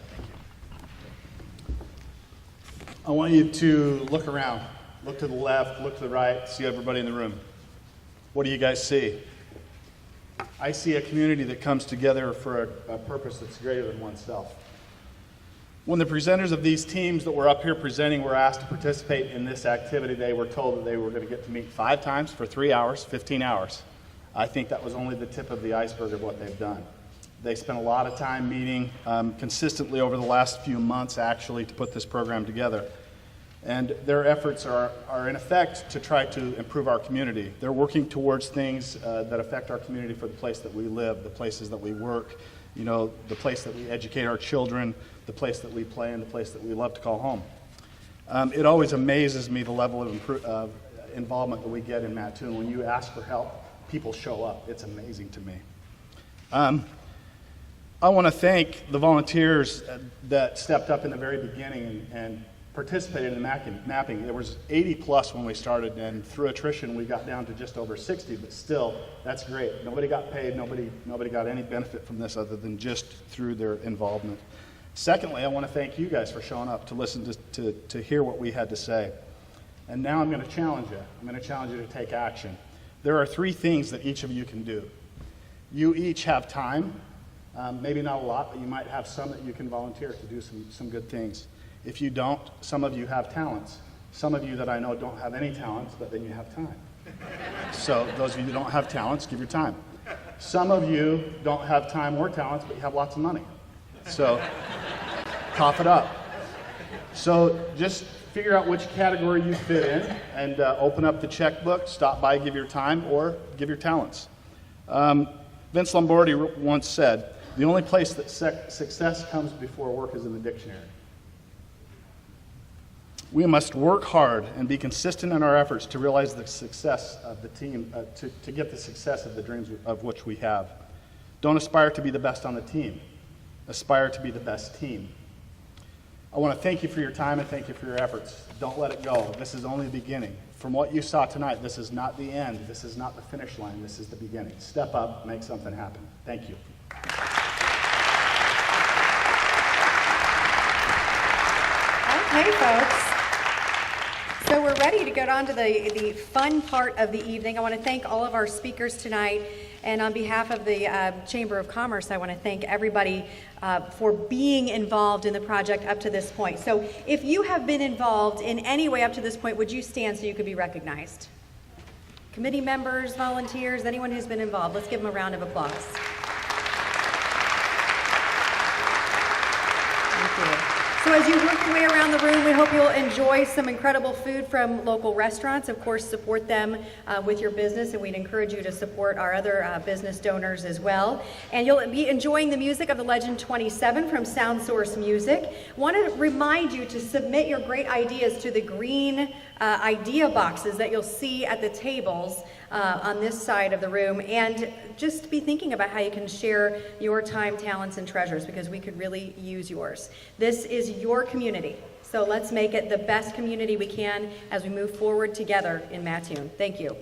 Speaker 14: I want you to look around. Look to the left, look to the right, see everybody in the room. What do you guys see? I see a community that comes together for a purpose that's greater than oneself. When the presenters of these teams that were up here presenting were asked to participate in this activity, they were told that they were going to get to meet 5 times for 3 hours, 15 hours. I think that was only the tip of the iceberg of what they've done. They spent a lot of time meeting consistently over the last few months, actually, to put this program together. And their efforts are in effect to try to improve our community. They're working towards things that affect our community for the place that we live, the places that we work, you know, the place that we educate our children, the place that we play, and the place that we love to call home. It always amazes me the level of involvement that we get in Mattoon. When you ask for help, people show up. It's amazing to me. I want to thank the volunteers that stepped up in the very beginning and participated in mapping. There was 80 plus when we started, and through attrition we got down to just over 60, but still, that's great. Nobody got paid, nobody got any benefit from this other than just through their involvement. Secondly, I want to thank you guys for showing up to listen to hear what we had to say. And now I'm going to challenge you. I'm going to challenge you to take action. There are 3 things that each of you can do. You each have time, maybe not a lot, but you might have some that you can volunteer to do some good things. If you don't, some of you have talents. Some of you that I know don't have any talents, but then you have time. So those of you who don't have talents, give your time. Some of you don't have time or talents, but you have lots of money. So cough it up. So just figure out which category you fit in and open up the checkbook, stop by, give your time, or give your talents. Vince Lombardi once said, the only place that success comes before work is in the dictionary. We must work hard and be consistent in our efforts to realize the success of the team, to get the success of the dreams of which we have. Don't aspire to be the best on the team. Aspire to be the best team. I want to thank you for your time and thank you for your efforts. Don't let it go. This is only the beginning. From what you saw tonight, this is not the end. This is not the finish line. This is the beginning. Step up, make something happen. Thank you.
Speaker 2: Okay, folks. So we're ready to get on to the fun part of the evening. I want to thank all of our speakers tonight. And on behalf of the Chamber of Commerce, I want to thank everybody for being involved in the project up to this point. So if you have been involved in any way up to this point, would you stand so you could be recognized? Committee members, volunteers, anyone who's been involved, let's give them a round of applause. Thank you. So as you work your way around the room, we hope you'll enjoy some incredible food from local restaurants. Of course, support them with your business, and we'd encourage you to support our other business donors as well. And you'll be enjoying the music of the Legend 27 from Sound Source Music. Want to remind you to submit your great ideas to the green idea boxes that you'll see at the tables on this side of the room, and just be thinking about how you can share your time, talents, and treasures, because we could really use yours. This is your community, so let's make it the best community we can as we move forward together in Mattoon. Thank you.